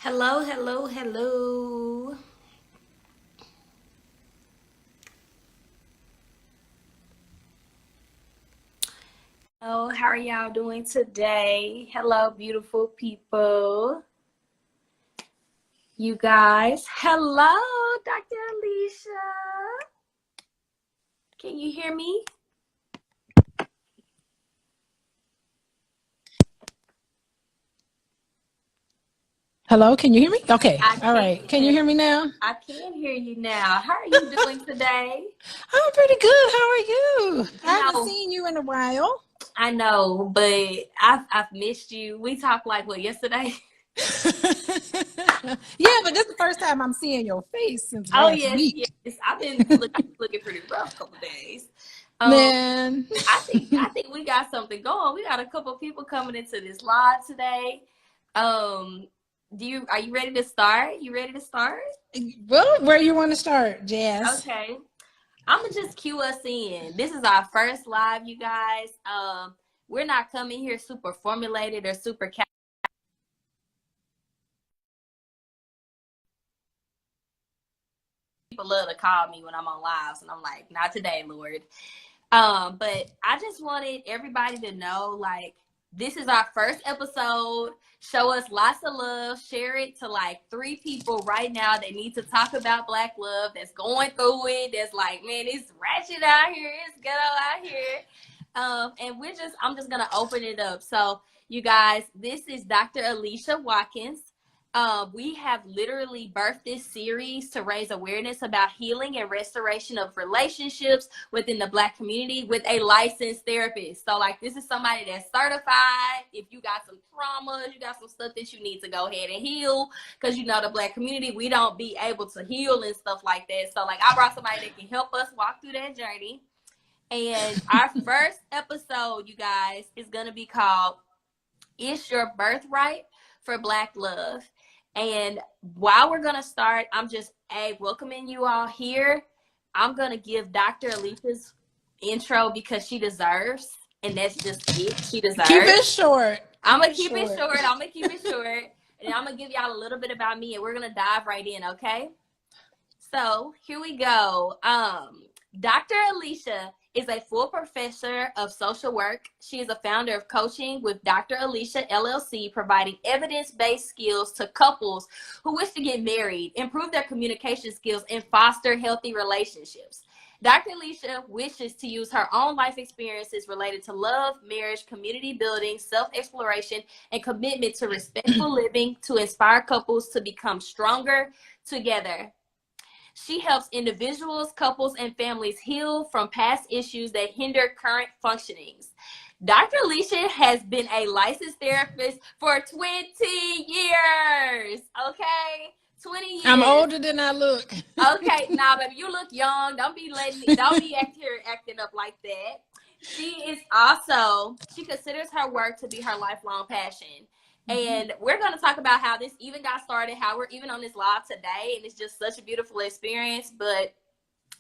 Hello, hello, hello. Oh, how are y'all doing today? Hello, beautiful people. You guys. Hello, Dr. Alicia. Can you hear me? Hello, can you hear me? Okay, I all right. Can you can. hear me now? I can hear you now. How are you doing today? I'm pretty good. How are you? You I haven't know, seen you in a while. I know, but I've missed you. We talked like what yesterday? Yeah, but this is the first time I'm seeing your face since Oh last yes, week. yes. I've been looking pretty rough a couple days. Um, Man, I think we got something going. We got a couple people coming into this live today. Um, are you ready to start? You ready to start? well, where you want to start, Jazz? Okay. I'm gonna just cue us in. This is our first live, you guys. We're not coming here super formulated or super people love to call me when I'm on lives, and I'm like, not today, Lord. But I just wanted everybody to know, like, this is our first episode. Show us lots of love. Share it to like 3 people right now that need to talk about Black love, that's going through it, that's like, man, it's ratchet out here, it's ghetto out here. And I'm just gonna open it up. So, you guys, this is Dr. Alicia Watkins. We have literally birthed this series to raise awareness about healing and restoration of relationships within the Black community with a licensed therapist. So, like, this is somebody that's certified. If you got some traumas, you got some stuff that you need to go ahead and heal, because you know the Black community, we don't be able to heal and stuff like that. So, like, I brought somebody that can help us walk through that journey. And our first episode, you guys, is gonna be called "It's Your Birthright for Black Love." And while we're gonna start, I'm just welcoming you all here. I'm gonna give Dr. Alicia's intro because she deserves, and that's just it. She Keep it deserves. short. I'm Keep gonna it keep it short. short. I'm gonna keep it short, and I'm gonna give y'all a little bit about me, and we're gonna dive right in. Okay. So here we go. Dr. Alicia is a full professor of social work. She is a founder of Coaching with Dr. Alicia LLC, providing evidence-based skills to couples who wish to get married, improve their communication skills, and foster healthy relationships. Dr. Alicia wishes to use her own life experiences related to love, marriage, community building, self-exploration, and commitment to respectful living to inspire couples to become stronger together. She helps individuals, couples, and families heal from past issues that hinder current functionings. Dr. Alicia has been a licensed therapist for 20 years. Okay? 20 I'm years. older than I look. Okay, now, baby, you look young. Don't be acting up like that. She considers her work to be her lifelong passion. And we're going to talk about how this even got started, how we're even on this live today. And it's just such a beautiful experience. But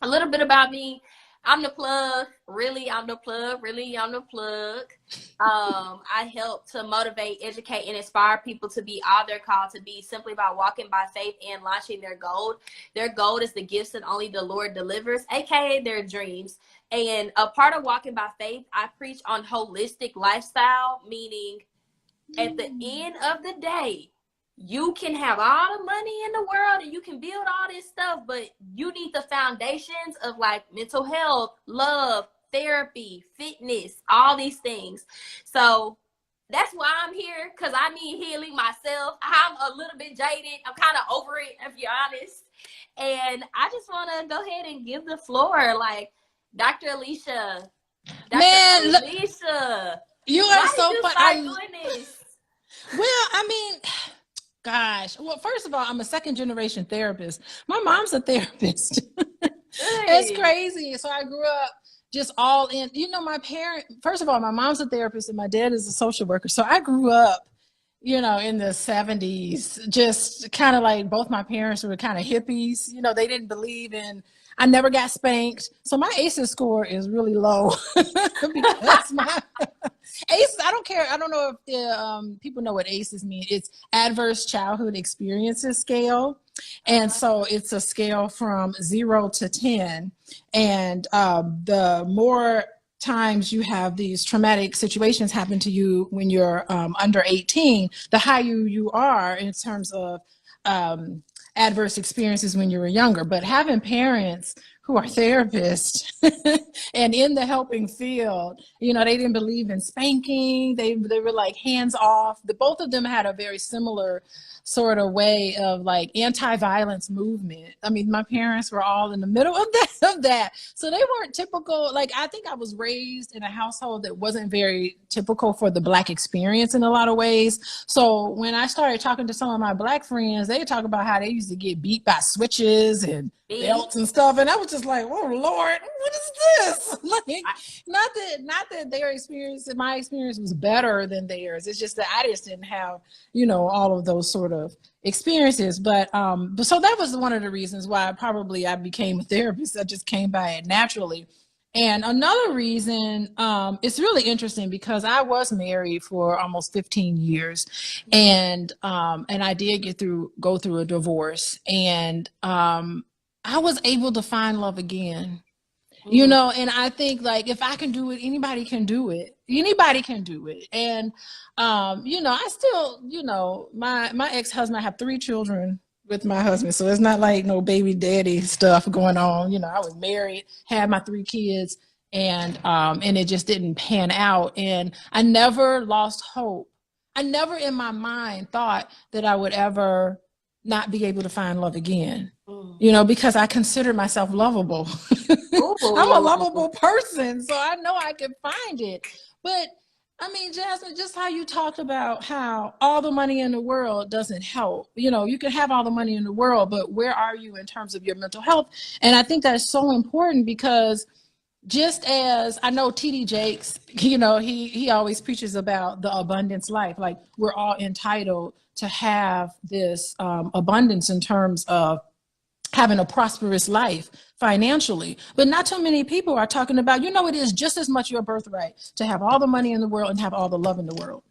a little bit about me. I'm the plug. Really, I'm the plug. Really, I'm the plug. I help to motivate, educate, and inspire people to be all they're called to be simply by walking by faith and launching their gold. Their gold is the gifts that only the Lord delivers, aka their dreams. And a part of walking by faith, I preach on holistic lifestyle, meaning at the end of the day, you can have all the money in the world and you can build all this stuff, but you need the foundations of like mental health, love, therapy, fitness, all these things. So that's why I'm here, because I need healing myself. I'm a little bit jaded. I'm kind of over it, if you're honest. And I just want to go ahead and give the floor, like, Dr. Alicia. Dr. Man, look, Alicia, you are why did so you fun. start doing this? Well, I mean, gosh. Well, first of all, I'm a second generation therapist. My mom's a therapist. It's Good. crazy. So I grew up just all in, my parent, first of all, my mom's a therapist and my dad is a social worker. So I grew up, in the 70s, just kind of like both my parents were kind of hippies. They didn't believe in, I never got spanked. So my ACEs score is really low because ACEs, I don't care. I don't know if people know what ACEs mean. It's Adverse Childhood Experiences Scale. And so it's a scale from 0 to 10. And the more times you have these traumatic situations happen to you when you're under 18, the higher you are in terms of adverse experiences when you were younger. But having parents who are therapists and in the helping field, you know, they didn't believe in spanking. They were like hands off. Both of them had a very similar sort of way of like anti-violence movement. I mean, my parents were all in the middle of that. So they weren't typical. Like, I think I was raised in a household that wasn't very typical for the Black experience in a lot of ways. So when I started talking to some of my Black friends, they talk about how they used to get beat by switches and belts and stuff. And I was just like, oh Lord, what is this? Like, not that their experience, my experience was better than theirs. It's just that I just didn't have, you know, all of those sort of experiences. But so that was one of the reasons why I became a therapist. I just came by it naturally. And another reason, it's really interesting because I was married for almost 15 years, and I did go through a divorce, and I was able to find love again. You know, and I think like if I can do it, anybody can do it. Anybody can do it. And you know, I still, you know, my ex-husband, I have 3 children with my husband, so it's not like no baby daddy stuff going on. You know, I was married, had my 3 kids, and it just didn't pan out. And I never lost hope. I never in my mind thought that I would ever not be able to find love again. You know, because I consider myself lovable. I'm a lovable person, so I know I can find it. But I mean, Jasmine, just how you talked about how all the money in the world doesn't help. You know, you can have all the money in the world, but where are you in terms of your mental health? And I think that's so important because just as I know TD Jakes, you know, he always preaches about the abundance life. Like we're all entitled to have this abundance in terms of having a prosperous life financially, but not too many people are talking about, you know, it is just as much your birthright to have all the money in the world and have all the love in the world.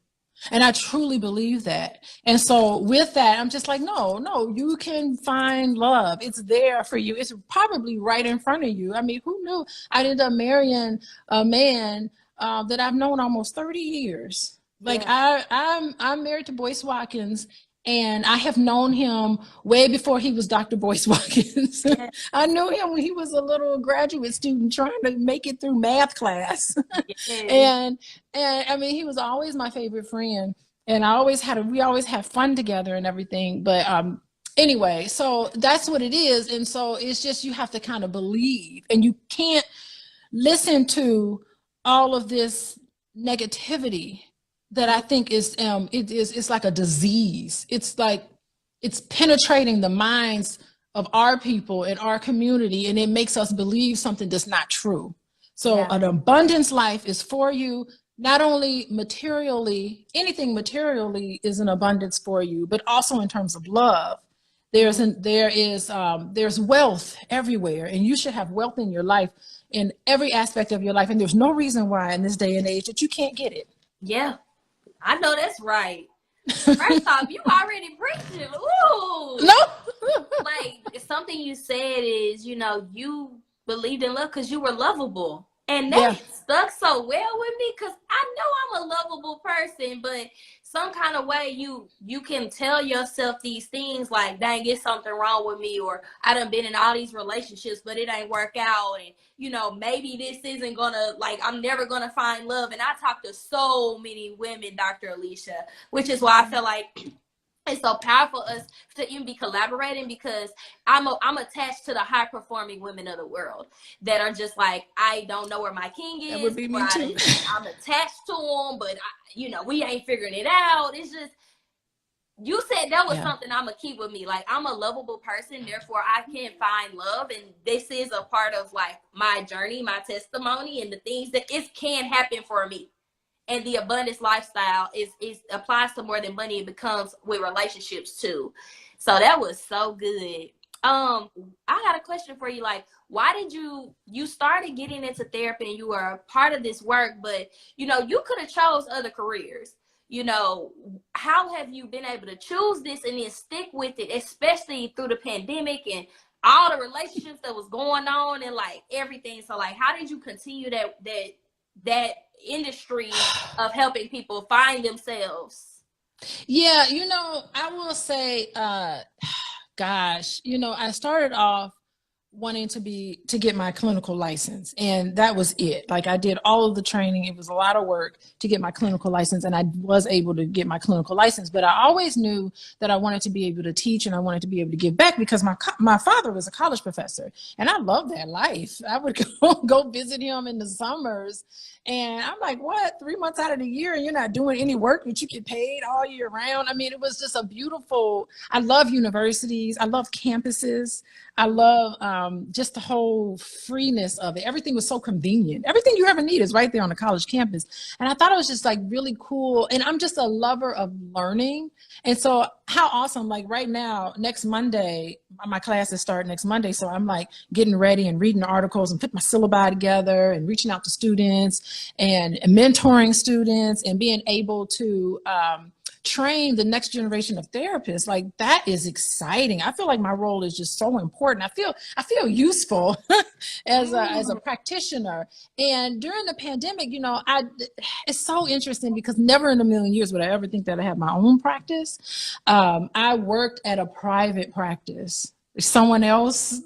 And I truly believe that. And so with that, I'm just like, no, you can find love. It's there for you. It's probably right in front of you. I mean, who knew I ended up marrying a man that I've known almost 30 years. Like I'm married to Boyce Watkins, and I have known him way before he was Dr. Boyce Watkins. I knew him when he was a little graduate student trying to make it through math class. And I mean, he was always my favorite friend, and we always had fun together and everything. But anyway, so that's what it is. And so it's just, you have to kind of believe, and you can't listen to all of this negativity that I think it's like a disease. It's like it's penetrating the minds of our people in our community, and it makes us believe something that's not true. So an abundance life is for you, not only materially, anything materially is an abundance for you, but also in terms of love. There's wealth everywhere, and you should have wealth in your life, in every aspect of your life. And there's no reason why in this day and age that you can't get it. Yeah. I know that's right. First off, you already preaching. Ooh. No. Like, something you said is, you know, you believed in love because you were lovable. And that stuck so well with me because I know I'm a lovable person, but some kind of way you can tell yourself these things like, dang, it's something wrong with me, or I done been in all these relationships, but it ain't work out. And, you know, maybe this isn't gonna, like, I'm never gonna find love. And I talk to so many women, Dr. Alicia, which is why I feel like it's so powerful us to even be collaborating, because I'm attached to the high performing women of the world that are just like, I don't know where my king is. That would be me too. I'm attached to him, but you know, we ain't figuring it out. It's just, you said that was something I'm gonna keep with me. Like, I'm a lovable person, therefore I can find love, and this is a part of like my journey, my testimony, and the things that it can happen for me. And the abundance lifestyle is applies to more than money. It becomes with relationships too. So that was so good. I got a question for you. Like, why did you started getting into therapy and you were a part of this work, but you know, you could have chose other careers. You know, how have you been able to choose this and then stick with it, especially through the pandemic and all the relationships that was going on and like everything? So like, how did you continue that industry of helping people find themselves? Yeah, I will say, gosh, I started off wanting to get my clinical license, and that was it. Like, I did all of the training. It was a lot of work to get my clinical license, and I was able to get my clinical license, but I always knew that I wanted to be able to teach, and I wanted to be able to give back, because my father was a college professor, and I loved that life. I would go visit him in the summers, and I'm like, what, 3 months out of the year and you're not doing any work, but you get paid all year round? I mean, it was just I love universities. I love campuses. I love just the whole freeness of it. Everything was so convenient. Everything you ever need is right there on the college campus. And I thought it was just like really cool. And I'm just a lover of learning. And so how awesome, like right now, next Monday, my classes start next Monday. So I'm like getting ready and reading articles and putting my syllabi together and reaching out to students and mentoring students and being able to train the next generation of therapists. Like, that is exciting. I feel like my role is just so important. I feel useful as a practitioner. And during the pandemic, it's so interesting, because never in a million years would I ever think that I have my own practice. I worked at a private practice. Someone else,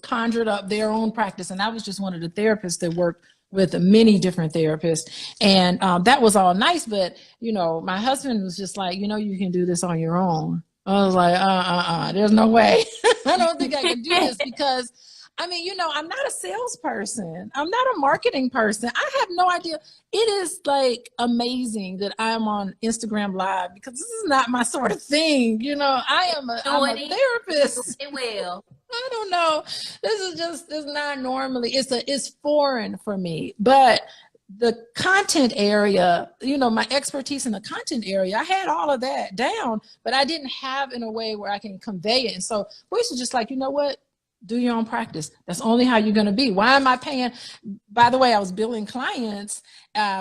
conjured up their own practice, and I was just one of the therapists that worked with many different therapists. And that was all nice, but my husband was just like, you can do this on your own. I was like, there's no way. I don't think I can do this, because I'm not a salesperson. I'm not a marketing person. I have no idea. It is like amazing that I'm on Instagram Live, because this is not my sort of thing. I'm a therapist. It will. I don't know. It's not normally, it's foreign for me. But the content area, my expertise in the content area, I had all of that down, but I didn't have in a way where I can convey it. And so Boyce was just like, you know what? Do your own practice. That's only how you're going to be. Why am I paying? By the way, I was billing clients.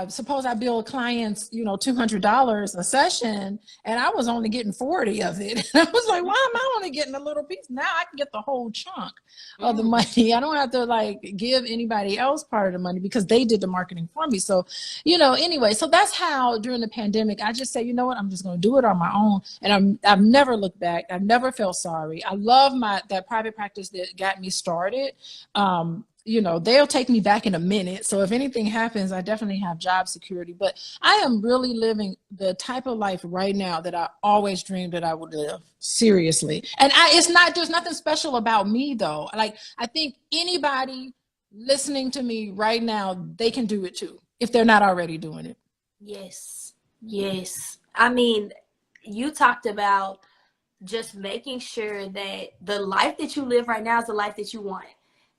Suppose I bill clients, $200 a session, and I was only getting 40 of it. I was like, why am I only getting a little piece? Now I can get the whole chunk of the money. I don't have to like give anybody else part of the money, because they did the marketing for me. So, anyway, so that's how during the pandemic, I just say, you know what, I'm just going to do it on my own. And I've never looked back. I've never felt sorry. I love that private practice that got me started. They'll take me back in a minute. So if anything happens, I definitely have job security. But I am really living the type of life right now that I always dreamed that I would live. Seriously. And there's nothing special about me, though. Like, I think anybody listening to me right now, they can do it too, if they're not already doing it. Yes. I mean, you talked about just making sure that the life that you live right now is the life that you want.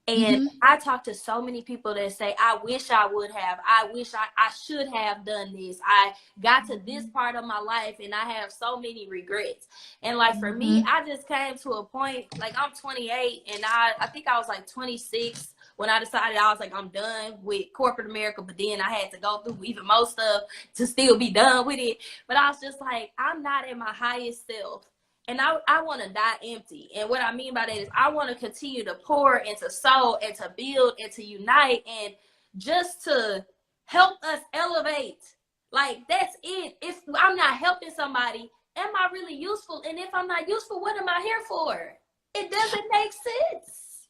And I talk to so many people that say, I wish I would have, I wish I should have done this. I got to this part of my life and I have so many regrets. And like for me, I just came to a point, like I'm 28 and I think I was like 26 when I decided I was like, I'm done with corporate America, but then I had to go through even more stuff to still be done with it. But I was just like, I'm not at my highest self. And I want to die empty. And what I mean by that is I want to continue to pour and to sow and to build and to unite and just to help us elevate. Like, that's it. If I'm not helping somebody, am I really useful? And if I'm not useful, what am I here for? It doesn't make sense.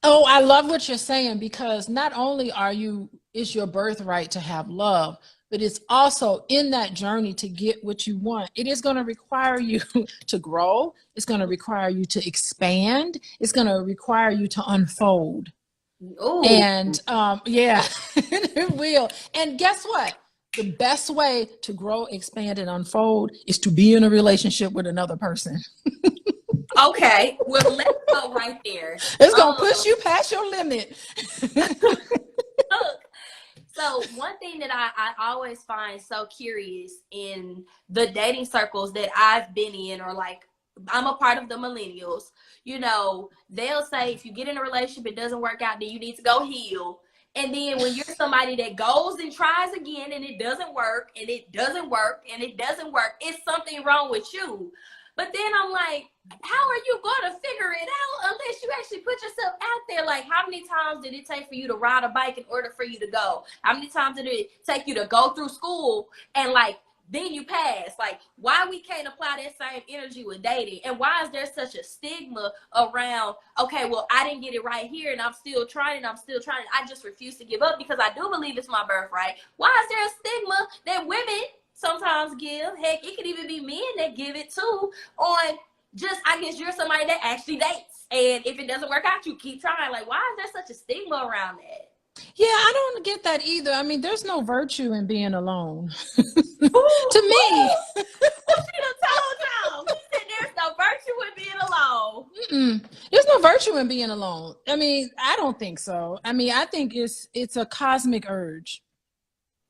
Oh, I love what you're saying, because not only is your birthright to have love, but it's also in that journey to get what you want. It is going to require you to grow. It's going to require you to expand. It's going to require you to unfold. Ooh. And yeah, it will. And guess what? The best way to grow, expand, and unfold is to be in a relationship with another person. Okay, well, let's go right there. It's going to push you past your limit. Look. So one thing that I always find so curious in the dating circles that I've been in, or like I'm a part of the millennials. You know, they'll say if you get in a relationship, it doesn't work out, then you need to go heal. And then when you're somebody that goes and tries again and it doesn't work and it doesn't work and it doesn't work, it's something wrong with you. But then I'm like, how are you going to figure it out unless you actually put yourself out there? Like, how many times did it take for you to ride a bike in order for you to go? How many times did it take you to go through school and like, then you pass? Like, why we can't apply that same energy with dating? And why is there such a stigma around, okay, well, I didn't get it right here and I'm still trying, I just refuse to give up because I do believe it's my birthright. Why is there a stigma that women sometimes give? Heck, it could even be men that give it too, on just, I guess you're somebody that actually dates. And if it doesn't work out, you keep trying. Like, why is there such a stigma around that? Yeah, I don't get that either. I mean, there's no virtue in being alone. Ooh, To me. What she done told y'all? She said there's no virtue in being alone. There's no virtue in being alone. I mean, I don't think so. I mean, I think it's a cosmic urge.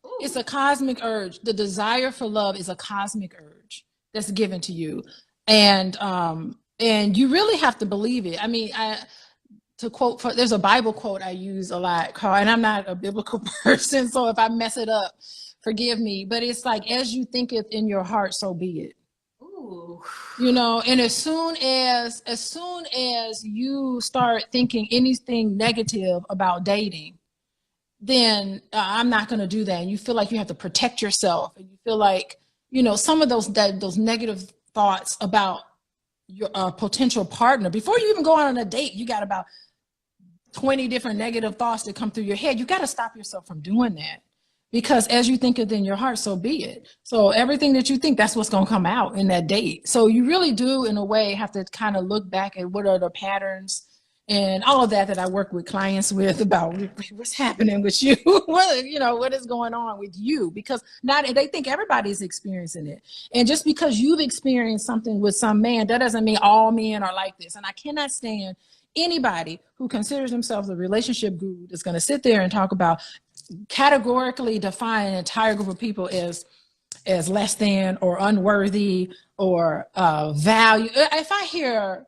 Ooh. It's a cosmic urge. The desire for love is a cosmic urge that's given to you. And you really have to believe it. I mean, to quote, there's a Bible quote I use a lot, Carl, and I'm not a biblical person, so if I mess it up, forgive me. But it's like, as you thinketh in your heart, so be it. Ooh. You know, and as soon as you start thinking anything negative about dating, then I'm not going to do that. And you feel like you have to protect yourself, and you feel like, you know, some of those negative thoughts about your potential partner, before you even go out on a date, you got about 20 different negative thoughts that come through your head. You got to stop yourself from doing that, because as you think it in your heart, so be it. So everything that you think, that's what's going to come out in that date. So you really do, in a way, have to kind of look back at what are the patterns and all of that I work with clients with, about what's happening with you, what is going on with you, because they think everybody's experiencing it. And just because you've experienced something with some man, that doesn't mean all men are like this. And I cannot stand anybody who considers themselves a relationship guru that's going to sit there and talk about, categorically define an entire group of people as less than or unworthy or value. If I hear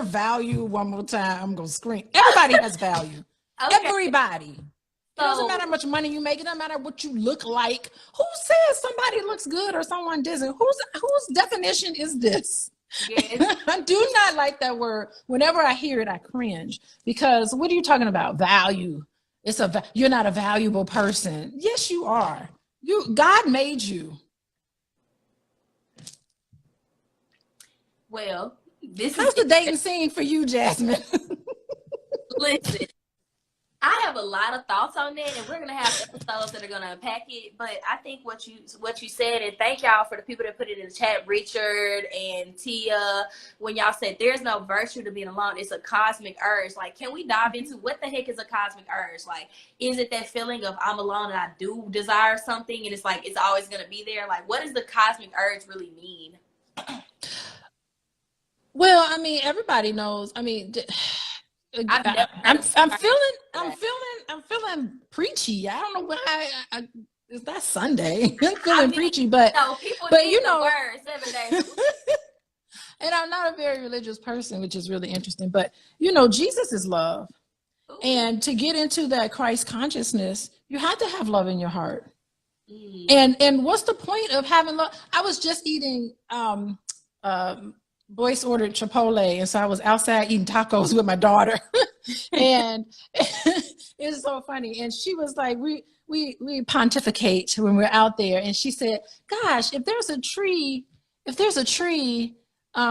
value one more time, I'm gonna scream. Everybody has value. Okay. Everybody. It doesn't matter how much money you make. It doesn't matter what you look like. Who says somebody looks good or someone doesn't? Whose definition is this? Yes. I do not like that word. Whenever I hear it, I cringe, because what are you talking about? Value. You're not a valuable person. Yes, you are. God made you. Well, how's the dating scene for you, Jasmine? Listen, I have a lot of thoughts on that, and we're gonna have episodes that are gonna unpack it. But I think what you said, and thank y'all for the people that put it in the chat, Richard and Tia, when y'all said there's no virtue to being alone, it's a cosmic urge. Like, can we dive into what the heck is a cosmic urge? Like, is it that feeling of I'm alone and I do desire something, and it's like it's always gonna be there? Like, what does the cosmic urge really mean? Well, I mean, everybody knows. I mean, I'm feeling preachy. I don't know why. It's that Sunday. I'm feeling preachy, but you know, word 7 days. And I'm not a very religious person, which is really interesting. But you know, Jesus is love, ooh. And to get into that Christ consciousness, you have to have love in your heart. And what's the point of having love? I was just eating. Boyce ordered Chipotle, and so I was outside eating tacos with my daughter, and it's so funny. And she was like, we pontificate when we're out there, and she said, "Gosh, if there's a tree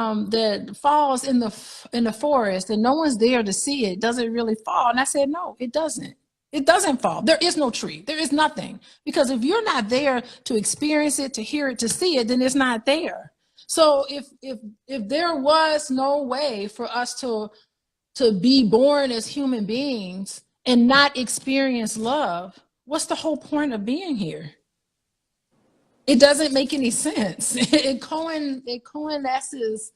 that falls in the forest and no one's there to see it, does it really fall?" And I said, "No, it doesn't. It doesn't fall. There is no tree. There is nothing, because if you're not there to experience it, to hear it, to see it, then it's not there." So if there was no way for us to be born as human beings and not experience love, what's the whole point of being here? It doesn't make any sense. It coalesces,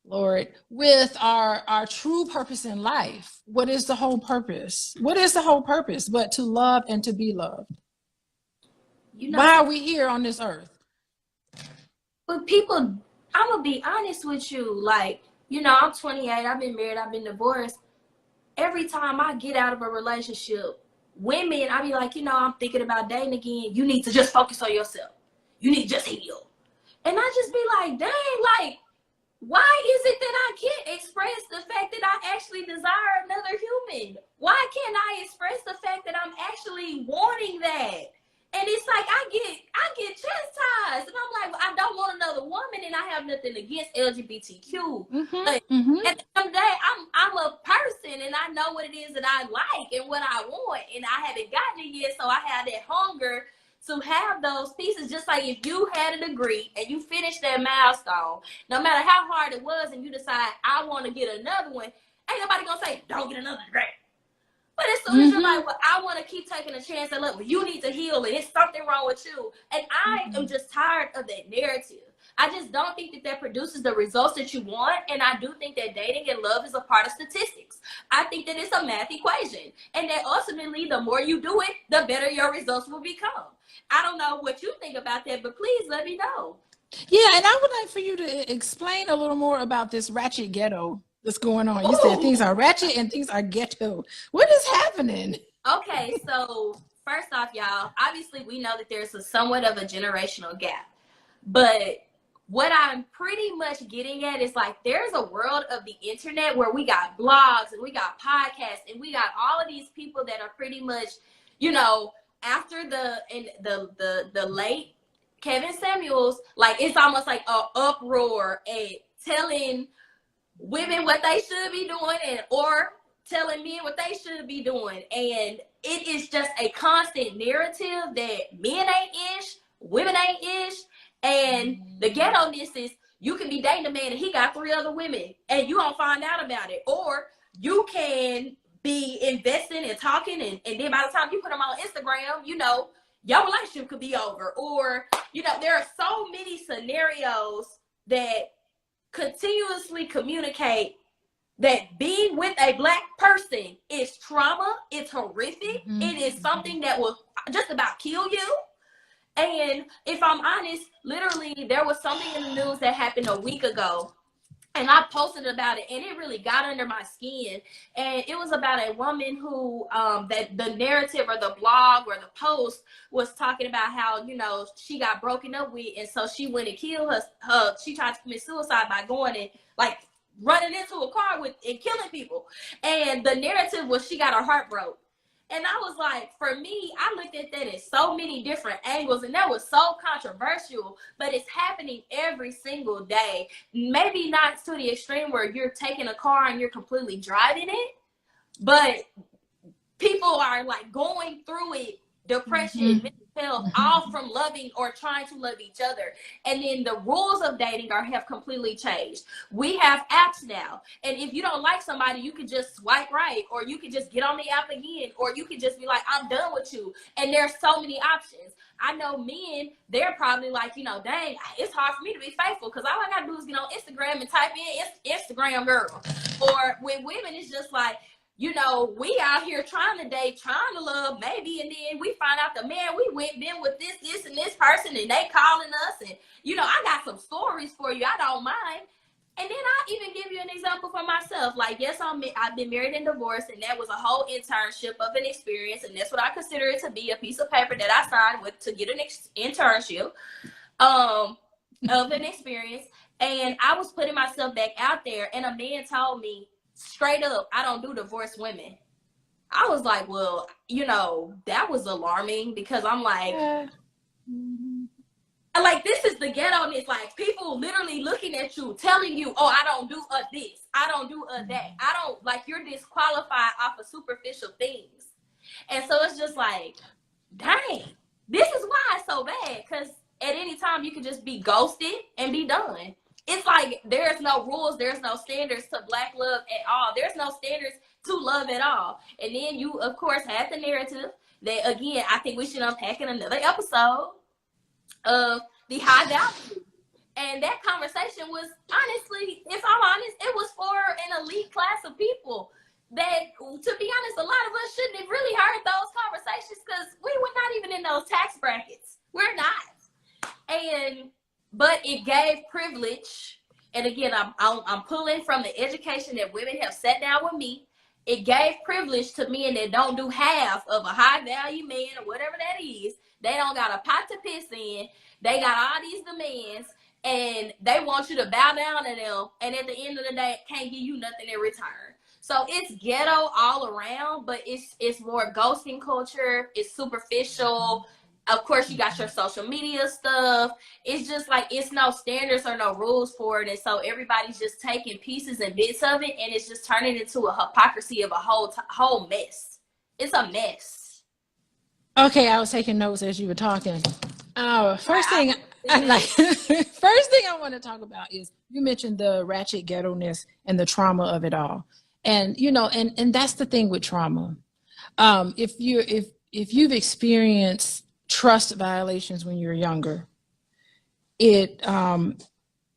Lord, with our true purpose in life. What is the whole purpose? What is the whole purpose but to love and to be loved? Why are we here on this earth? But people, I'm gonna be honest with you. Like, you know, I'm 28. I've been married. I've been divorced. Every time I get out of a relationship, women, I be like, you know, I'm thinking about dating again. You need to just focus on yourself. You need to just heal. And I just be like, dang, like, why is it that I can't express the fact that I actually desire another human? Why can't I express the fact that I'm actually wanting that? And it's like I get chastised, and I'm like, well, I don't want another woman, and I have nothing against LGBTQ. But at the end of the day, I'm a person, and I know what it is that I like and what I want, and I haven't gotten it yet, so I have that hunger to have those pieces. Just like if you had a degree and you finished that milestone, no matter how hard it was, and you decide I want to get another one, ain't nobody gonna say don't get another degree. But as soon as you're like, well, I want to keep taking a chance, and look, well, you need to heal, and it's something wrong with you. And I am just tired of that narrative. I just don't think that that produces the results that you want. And I do think that dating and love is a part of statistics. I think that it's a math equation, and that ultimately, the more you do it, the better your results will become. I don't know what you think about that, but please let me know. Yeah, and I would like for you to explain a little more about this ratchet ghetto that's going on. You Ooh. said things are ratchet and things are ghetto. What is happening? Okay, so first off, y'all, obviously we know that there's a somewhat of a generational gap. But what I'm pretty much getting at is like there's a world of the internet where we got blogs and we got podcasts and we got all of these people that are pretty much, you know, after the late Kevin Samuels, like it's almost like an uproar and telling women what they should be doing and or telling men what they should be doing. And it is just a constant narrative that men ain't ish, women ain't ish. And the ghetto-ness is you can be dating a man and he got 3 other women and you don't find out about it. Or you can be investing and talking and then by the time you put them on Instagram, you know, your relationship could be over. Or, you know, there are so many scenarios that continuously communicate that being with a Black person is trauma, it's horrific, it is something that will just about kill you. And if I'm honest, literally there was something in the news that happened a week ago and I posted about it and it really got under my skin. And it was about a woman who that the narrative or the blog or the post was talking about how, you know, she got broken up with and so she went and killed her she tried to commit suicide by going and like running into a car with and killing people. And the narrative was she got her heart broke. And I was like, for me, I looked at that in so many different angles, and that was so controversial, but it's happening every single day. Maybe not to the extreme where you're taking a car and you're completely driving it, but people are like going through it, depression, mental health, all from loving or trying to love each other. And then the rules of dating have completely changed. We have apps now, and if you don't like somebody, you can just swipe right, or you can just get on the app again, or you can just be like, I'm done with you. And there's so many options. I know men, they're probably like, you know, dang, it's hard for me to be faithful because all I gotta do is get on Instagram and type in Instagram girl. Or with women, it's just like, you know, we out here trying to date, trying to love, maybe, and then we find out the man we went been with this, and this person, and they calling us, and, you know, I got some stories for you, I don't mind. And then I'll even give you an example for myself. Like, yes, I've been married and divorced, and that was a whole internship of an experience, and that's what I consider it to be, a piece of paper that I signed with to get an internship of an experience. And I was putting myself back out there, and a man told me, straight up, I don't do divorced women. I was like, well, you know, that was alarming because I'm like, like this is the ghetto. It's like people literally looking at you, telling you, oh, I don't do this, I don't do that, I don't, like, you're disqualified off of superficial things. And so it's just like, dang, this is why it's so bad, because at any time you can just be ghosted and be done. It's like there's no rules, there's no standards to Black love at all. There's no standards to love at all. And then you, of course, have the narrative that, again, I think we should unpack in another episode of the high value. And that conversation was, honestly, if I'm honest, it was for an elite class of people that, to be honest, a lot of us shouldn't have really heard those conversations because we were not even in those tax brackets. We're not. And but it gave privilege. And again, I'm pulling from the education that women have sat down with me. It gave privilege to men that don't do half of a high value man or whatever that is. They don't got a pot to piss in. They got all these demands, and they want you to bow down to them. And at the end of the day, can't give you nothing in return. So it's ghetto all around, but it's more ghosting culture. It's superficial. Of course, you got your social media stuff. It's just like, it's no standards or no rules for it. And so everybody's just taking pieces and bits of it, and it's just turning into a hypocrisy of a whole mess. It's a mess. Okay, I was taking notes as you were talking. First thing I want to talk about is, you mentioned the ratchet ghetto-ness and the trauma of it all. And, you know, and that's the thing with trauma. If you've experienced trust violations when you're younger, it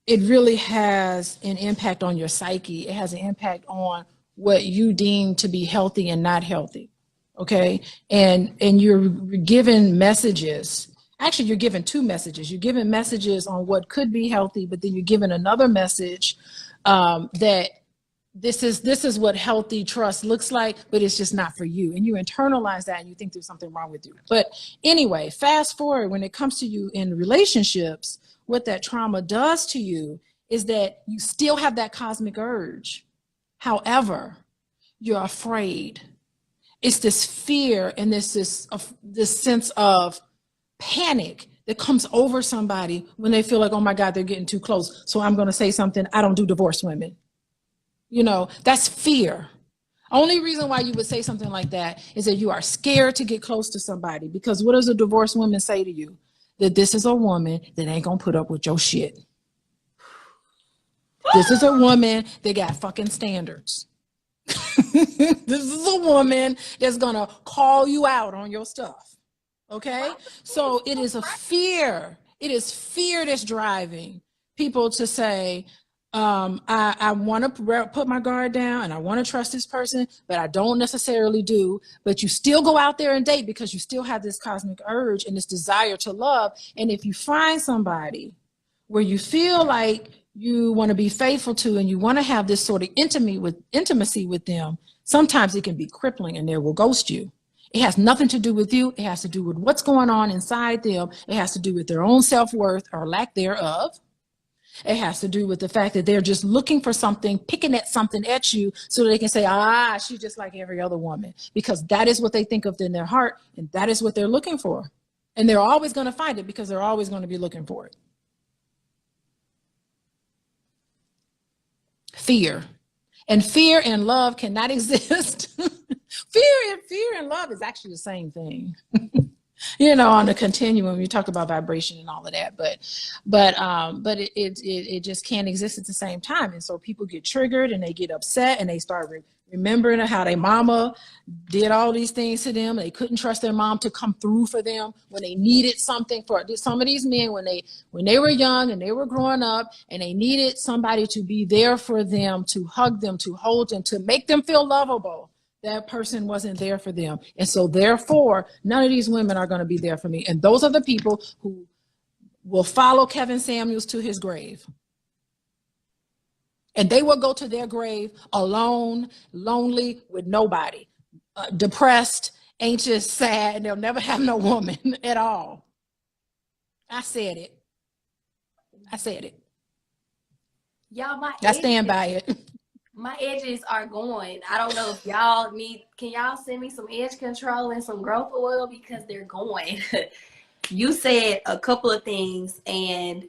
really has an impact on your psyche. It has an impact on what you deem to be healthy and not healthy. Okay. And you're given messages. Actually, you're given two messages. You're given messages on what could be healthy, but then you're given another message that this is what healthy trust looks like, but it's just not for you. And you internalize that and you think there's something wrong with you. But anyway, fast forward, when it comes to you in relationships, what that trauma does to you is that you still have that cosmic urge. However, you're afraid. It's this fear and this sense of panic that comes over somebody when they feel like, oh my God, they're getting too close. So I'm going to say something. I don't do divorced women. You know, that's fear. Only reason why you would say something like that is that you are scared to get close to somebody, because what does a divorced woman say to you? That this is a woman that ain't gonna put up with your shit. This is a woman that got fucking standards. This is a woman that's gonna call you out on your stuff. Okay? So it is a fear. It is fear that's driving people to say, I want to put my guard down and I want to trust this person, but I don't necessarily do. But you still go out there and date because you still have this cosmic urge and this desire to love. And if you find somebody where you feel like you want to be faithful to and you want to have this sort of intimacy with them, sometimes it can be crippling and they will ghost you. It has nothing to do with you. It has to do with what's going on inside them. It has to do with their own self-worth or lack thereof. It has to do with the fact that they're just looking for something, picking at something at you so they can say, she's just like every other woman, because that is what they think of in their heart. And that is what they're looking for. And they're always going to find it because they're always going to be looking for it. Fear. And fear and love cannot exist. Fear and love is actually the same thing. You know, on the continuum, you talk about vibration and all of that, but it just can't exist at the same time. And so people get triggered and they get upset and they start remembering how their mama did all these things to them. They couldn't trust their mom to come through for them when they needed something. For some of these men, when they were young and they were growing up and they needed somebody to be there for them, to hug them, to hold them, to make them feel lovable, that person wasn't there for them. And so therefore, none of these women are going to be there for me. And those are the people who will follow Kevin Samuels to his grave. And they will go to their grave alone, lonely, with nobody, depressed, anxious, sad, and they'll never have no woman at all. I said it. Y'all, I stand by it. My edges are going. I don't know if y'all can y'all send me some edge control and some growth oil, because they're going. You said a couple of things, and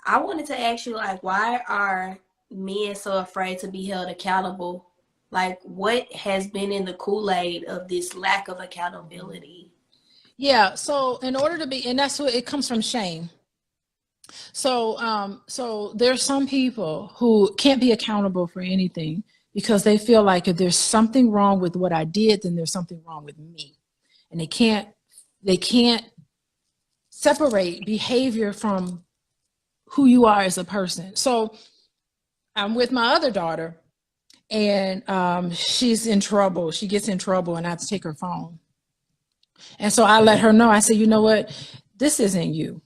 I wanted to ask you, like, why are men so afraid to be held accountable? Like, what has been in the Kool-Aid of this lack of accountability? Yeah, so in order to be, and that's what it comes from, shame. So there's some people who can't be accountable for anything because they feel like if there's something wrong with what I did, then there's something wrong with me. And they can't separate behavior from who you are as a person. So I'm with my other daughter, and she's in trouble. She gets in trouble, and I have to take her phone. And so I let her know. I said, you know what? This isn't you.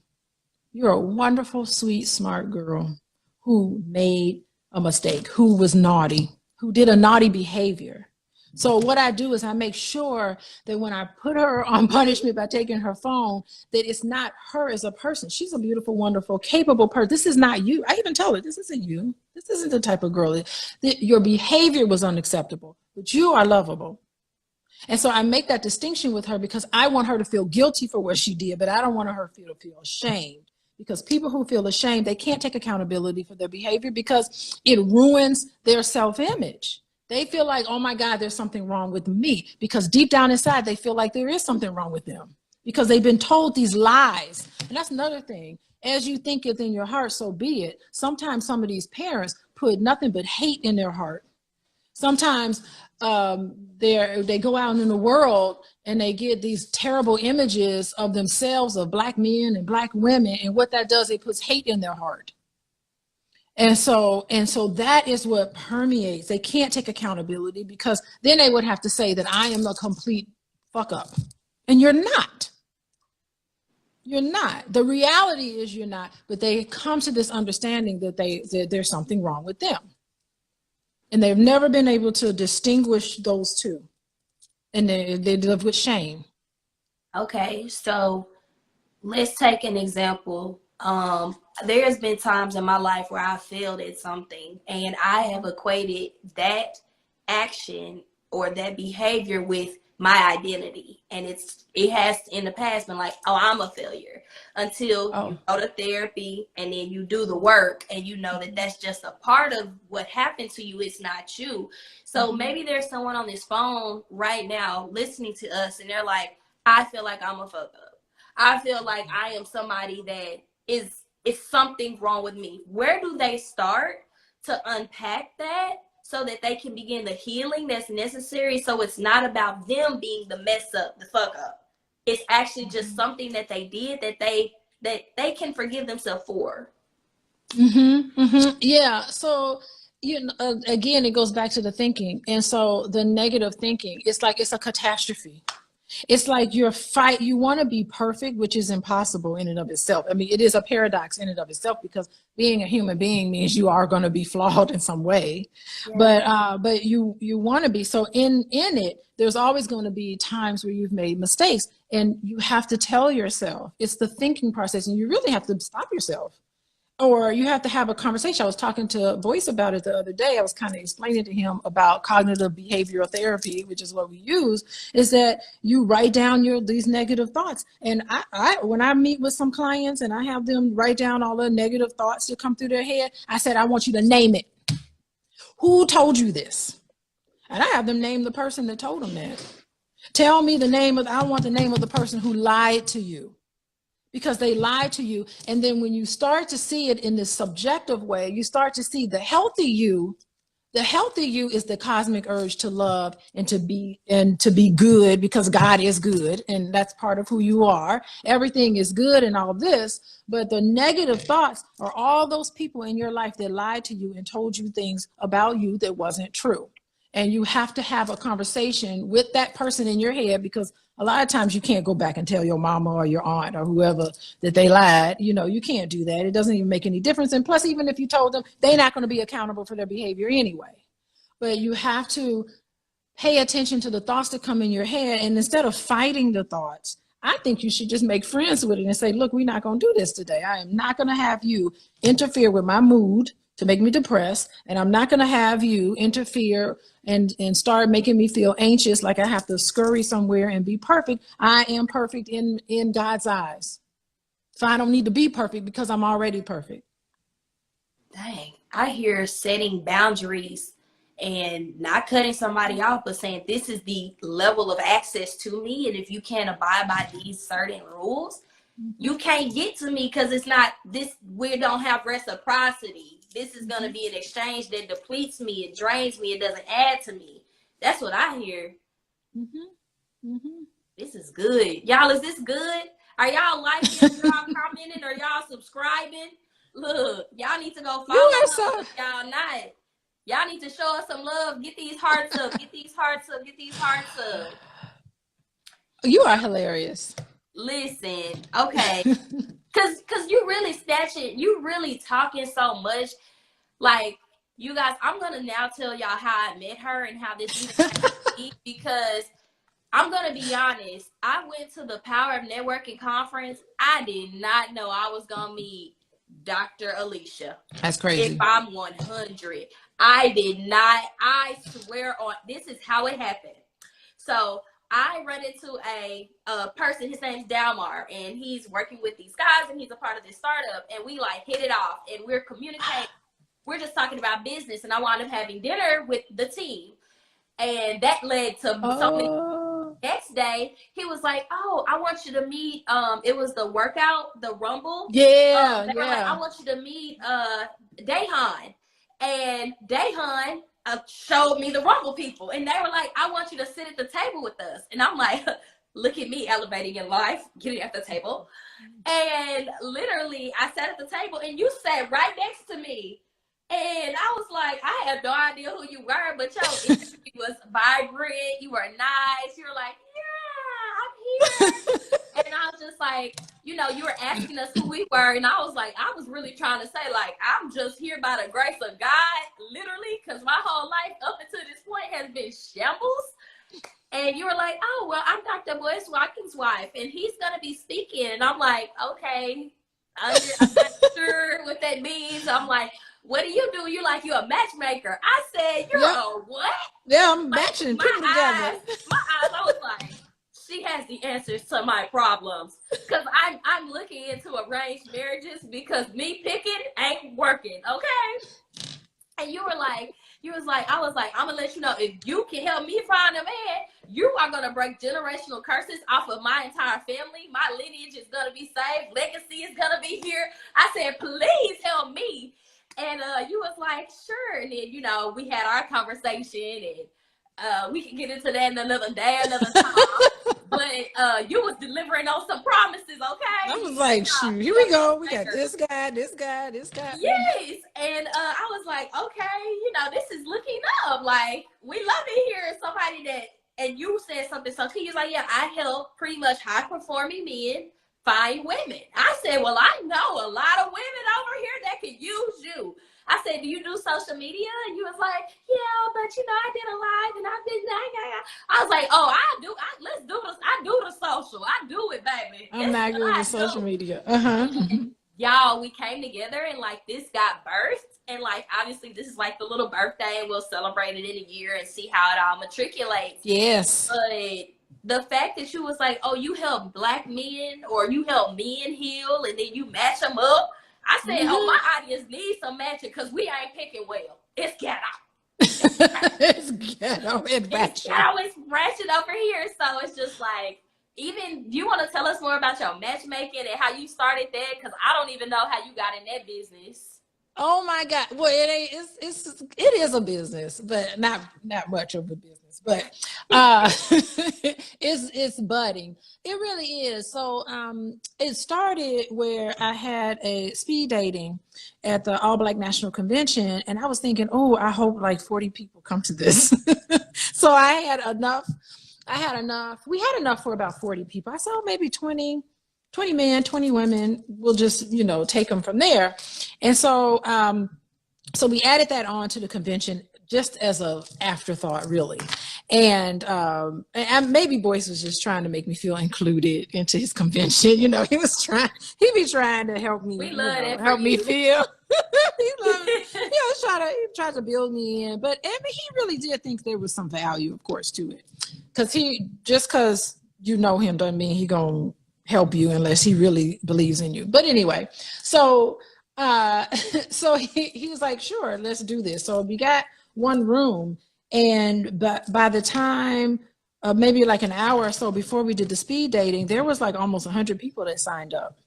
You're a wonderful, sweet, smart girl who made a mistake, who was naughty, who did a naughty behavior. So what I do is I make sure that when I put her on punishment by taking her phone, that it's not her as a person. She's a beautiful, wonderful, capable person. This is not you. I even tell her, this isn't you. This isn't the type of girl that your behavior was unacceptable, but you are lovable. And so I make that distinction with her because I want her to feel guilty for what she did, but I don't want her to feel ashamed. Because people who feel ashamed, they can't take accountability for their behavior because it ruins their self-image. They feel like, oh my God, there's something wrong with me. Because deep down inside, they feel like there is something wrong with them because they've been told these lies. And that's another thing. As you think it in your heart, so be it. Sometimes some of these parents put nothing but hate in their heart. Sometimes they go out in the world and they get these terrible images of themselves, of Black men and Black women, and what that does, it puts hate in their heart. And so that is what permeates. They can't take accountability because then they would have to say that I am a complete fuck up, and you're not. You're not. The reality is you're not. But they come to this understanding that there's something wrong with them. And they've never been able to distinguish those two. And they live with shame. Okay, so let's take an example. There's been times in my life where I failed at something and I have equated that action or that behavior with my identity. And it has in the past been like, oh, I'm a failure, until you go to therapy and then you do the work and you know that that's just a part of what happened to you. It's not you. So maybe there's someone on this phone right now listening to us and they're like, I feel like I'm a fuck up. I feel like I am somebody that is something wrong with me. Where do they start to unpack that so that they can begin the healing that's necessary? So it's not about them being the mess up, the fuck up. It's actually just something that they did that they can forgive themselves for. Yeah. So again, it goes back to the thinking. And so the negative thinking, it's like it's a catastrophe. It's like you want to be perfect, which is impossible in and of itself. I mean, it is a paradox in and of itself because being a human being means you are going to be flawed in some way. Yeah. But you want to be. So in it, there's always going to be times where you've made mistakes, and you have to tell yourself. It's the thinking process, and you really have to stop yourself. Or you have to have a conversation. I was talking to Boyce about it the other day. I was kind of explaining to him about cognitive behavioral therapy, which is what we use, is that you write down these negative thoughts. And I when I meet with some clients and I have them write down all the negative thoughts that come through their head, I said, I want you to name it. Who told you this? And I have them name the person that told them that. Tell me I want the name of the person who lied to you. Because they lied to you. And then when you start to see it in this subjective way, you start to see the healthy you. The healthy you is the cosmic urge to love and to be good, because God is good. And that's part of who you are. Everything is good and all this. But the negative thoughts are all those people in your life that lied to you and told you things about you that wasn't true. And you have to have a conversation with that person in your head, because a lot of times you can't go back and tell your mama or your aunt or whoever that they lied. You can't do that. It doesn't even make any difference. And plus, even if you told them, they're not going to be accountable for their behavior anyway. But you have to pay attention to the thoughts that come in your head. And instead of fighting the thoughts, I think you should just make friends with it and say, look, we're not going to do this today. I am not going to have you interfere with my mood to make me depressed. And I'm not going to have you interfere and start making me feel anxious, like I have to scurry somewhere and be perfect. I am perfect in God's eyes. So I don't need to be perfect because I'm already perfect. Dang, I hear setting boundaries and not cutting somebody off, but saying this is the level of access to me. And if you can't abide by these certain rules, you can't get to me because it's not this. We don't have reciprocity. This is going to be an exchange that depletes me. It drains me. It doesn't add to me. That's what I hear. This is good. Y'all, is this good? Are y'all liking? Y'all commenting? Or y'all subscribing? Look, y'all need to go follow us. Y'all not. Y'all need to show us some love. Get these hearts up. Get these hearts up. Get these hearts up. You are hilarious. Listen, okay. Cause you really snatching, you really talking so much. Like, you guys, I'm gonna now tell y'all how I met her and how this even came to be, because I'm gonna be honest. I went to the Power of Networking conference. I did not know I was gonna meet Dr. Alicia. That's crazy. If I'm 100, I did not. I swear on this is how it happened. So I run into a person. His name's Dalmar, and he's working with these guys, and he's a part of this startup. And we like hit it off, and we're communicating. We're just talking about business, and I wound up having dinner with the team, and that led to so many. Next day, he was like, "Oh, I want you to meet." It was the workout, the Rumble. Yeah, they were like, "I want you to meet Dahan," and Dahan showed me the Rumble people, and they were like, "I want you to sit at the table with us," and I'm like, "Look at me elevating in life, getting at the table," and literally, I sat at the table, and you sat right next to me. And I was like, I had no idea who you were, but your energy was vibrant. You were nice. You were like, yeah, I'm here. And I was just like, you know, you were asking us who we were. And I was like, I was really trying to say, like, I'm just here by the grace of God, literally, because my whole life up until this point has been shambles. And you were like, oh, well, I'm Dr. Boyce Watkins' wife, and he's going to be speaking. And I'm like, okay, I'm not sure what that means. I'm like, what do? You like, you're a matchmaker. I said, you're a what? Yeah, I'm matching people together. My eyes, I was like, she has the answers to my problems. Because I'm looking into arranged marriages because me picking ain't working, okay? And you was like, I was like, I'm going to let you know, if you can help me find a man, you are going to break generational curses off of my entire family. My lineage is going to be saved. Legacy is going to be here. I said, please help me. And you was like, sure. And then, you know, we had our conversation, and we can get into that in another day, another time. But you was delivering on some promises, okay? I was like, shoot, here we go. We got this guy, this guy, this guy. Yes. And I was like, okay, you know, this is looking up. Like, we love it here. Somebody that, and you said something so key. He was like, yeah, I help pretty much high-performing men find women. I said, well, I know a lot of women over here that could use you. I said, do you do social media? And you was like, yeah, but you know, I did a live and I did that. I was like, oh, let's do this. I do the social. I do it, baby. I'm not good with social media. Y'all, we came together and like this got birthed. And like, obviously this is like the little birthday, and we'll celebrate it in a year and see how it all matriculates. Yes. But the fact that you was like, oh, you help Black men, or you help men heal, and then you match them up. I said, oh, my audience needs some matching, because we ain't picking well. It's ghetto. It's ghetto. It's ratchet over here. So it's just like, even, you want to tell us more about your matchmaking and how you started that? Because I don't even know how you got in that business. Oh my God. Well, it is a business, but not much of a business, but it's budding. It really is. So it started where I had a speed dating at the All Black National Convention, and I was thinking, oh, I hope like 40 people come to this. So I had enough. We had enough for about 40 people. I said, oh, maybe 20 men, 20 women. We'll just, you know, take them from there. And so, so we added that on to the convention just as a afterthought, really. And maybe Boyce was just trying to make me feel included into his convention. You know, he be trying to help me, help me feel. He tried to build me in, but I mean, he really did think there was some value, of course, to it. Because you know him doesn't mean he gonna help you unless he really believes in you. But anyway, so he was like, sure, let's do this. So we got one room, and by the time maybe like an hour or so before we did the speed dating, there was like almost 100 people that signed up.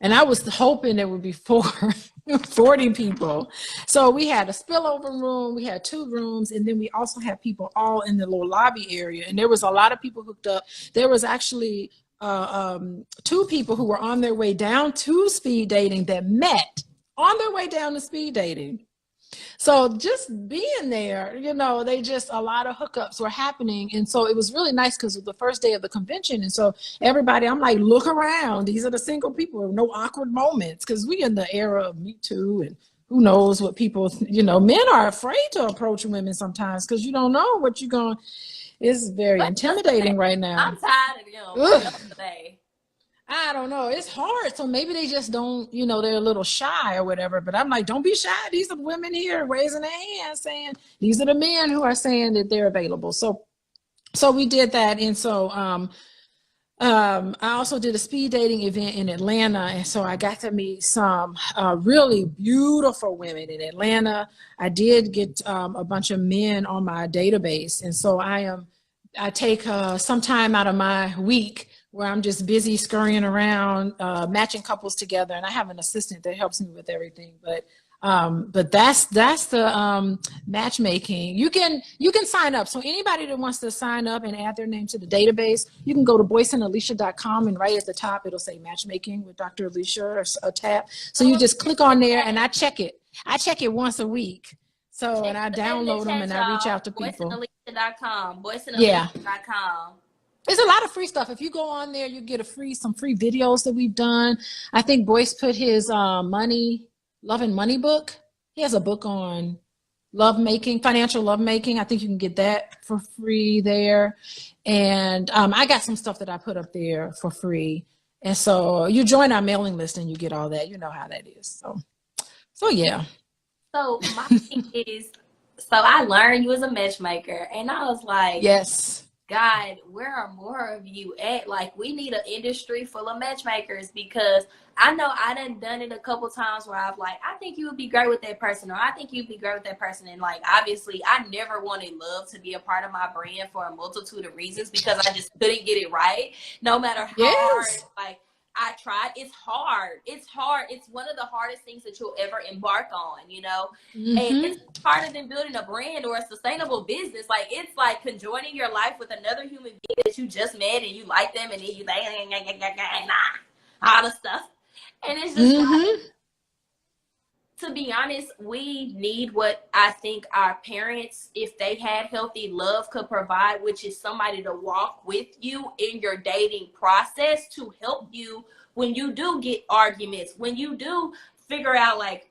And I was hoping there would be 40 people. So we had a spillover room, we had 2 rooms, and then we also had people all in the little lobby area. And there was a lot of people hooked up. There was actually 2 people who were on their way down to speed dating that met on their way down to speed dating. So just being there, you know, a lot of hookups were happening. And so it was really nice because it was the first day of the convention. And so everybody, I'm like, look around. These are the single people, no awkward moments. Because we in the era of Me Too, and who knows what people, you know, men are afraid to approach women sometimes because you don't know what you're going. It's very intimidating right now. I'm tired of them today. I don't know. It's hard. So maybe they just don't, you know, they're a little shy or whatever. But I'm like, don't be shy. These are the women here raising their hands saying, these are the men who are saying that they're available. So we did that. And so I also did a speed dating event in Atlanta. And so I got to meet some really beautiful women in Atlanta. I did get a bunch of men on my database. And so I take some time out of my week where I'm just busy scurrying around, matching couples together, and I have an assistant that helps me with everything. But that's the matchmaking. You can sign up. So anybody that wants to sign up and add their name to the database, you can go to boyceandalicia.com, and right at the top it'll say matchmaking with Dr. Alicia or a tab. So you just click on there, and I check it. I check it once a week. So and I download them and I reach out to people. Boyceandalicia.com. Boyceandalicia.com. There's a lot of free stuff. If you go on there, you get some free videos that we've done. I think Boyce put his love and money book. He has a book on lovemaking, financial lovemaking. I think you can get that for free there. And I got some stuff that I put up there for free. And so you join our mailing list and you get all that. You know how that is. So yeah. So my thing is, so I learned you was a matchmaker, and I was like, yes. God, where are more of you at? Like, we need an industry full of matchmakers, because I know I done it a couple times where I've like, I think you would be great with that person, or I think you'd be great with that person. And like, obviously I never wanted love to be a part of my brand for a multitude of reasons, because I just couldn't get it right. No matter how hard, like, I tried. It's hard. It's one of the hardest things that you'll ever embark on, you know? Mm-hmm. And it's harder than building a brand or a sustainable business. Like, it's like conjoining your life with another human being that you just met and you like them, and then you like, all the stuff. And it's just like, to be honest, we need what I think our parents, if they had healthy love, could provide, which is somebody to walk with you in your dating process, to help you when you do get arguments, when you do figure out like,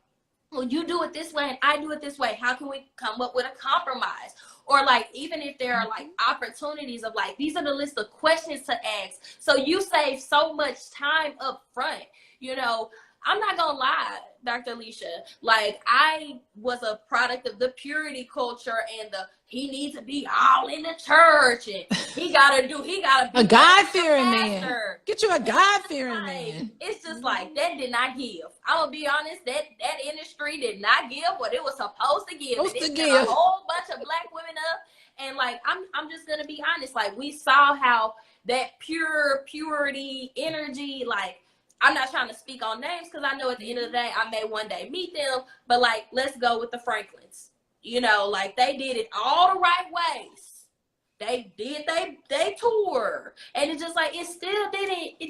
well, you do it this way and I do it this way. How can we come up with a compromise? Or like, even if there are like opportunities of like, these are the list of questions to ask. So you save so much time up front, you know. I'm not gonna lie, Dr. Alicia, like, I was a product of the purity culture and he needs to be all in the church, and he gotta be a God-fearing man. Get you a God-fearing man. It's just like, that did not give. I'm gonna be honest, that industry did not give what it was supposed to give. It sent a whole bunch of black women up, and like, I'm just gonna be honest, like, we saw how that purity energy, like, I'm not trying to speak on names because I know at the end of the day I may one day meet them, but like, let's go with the Franklins. You know, like, they did it all the right ways. They did they tour, and it's just like, it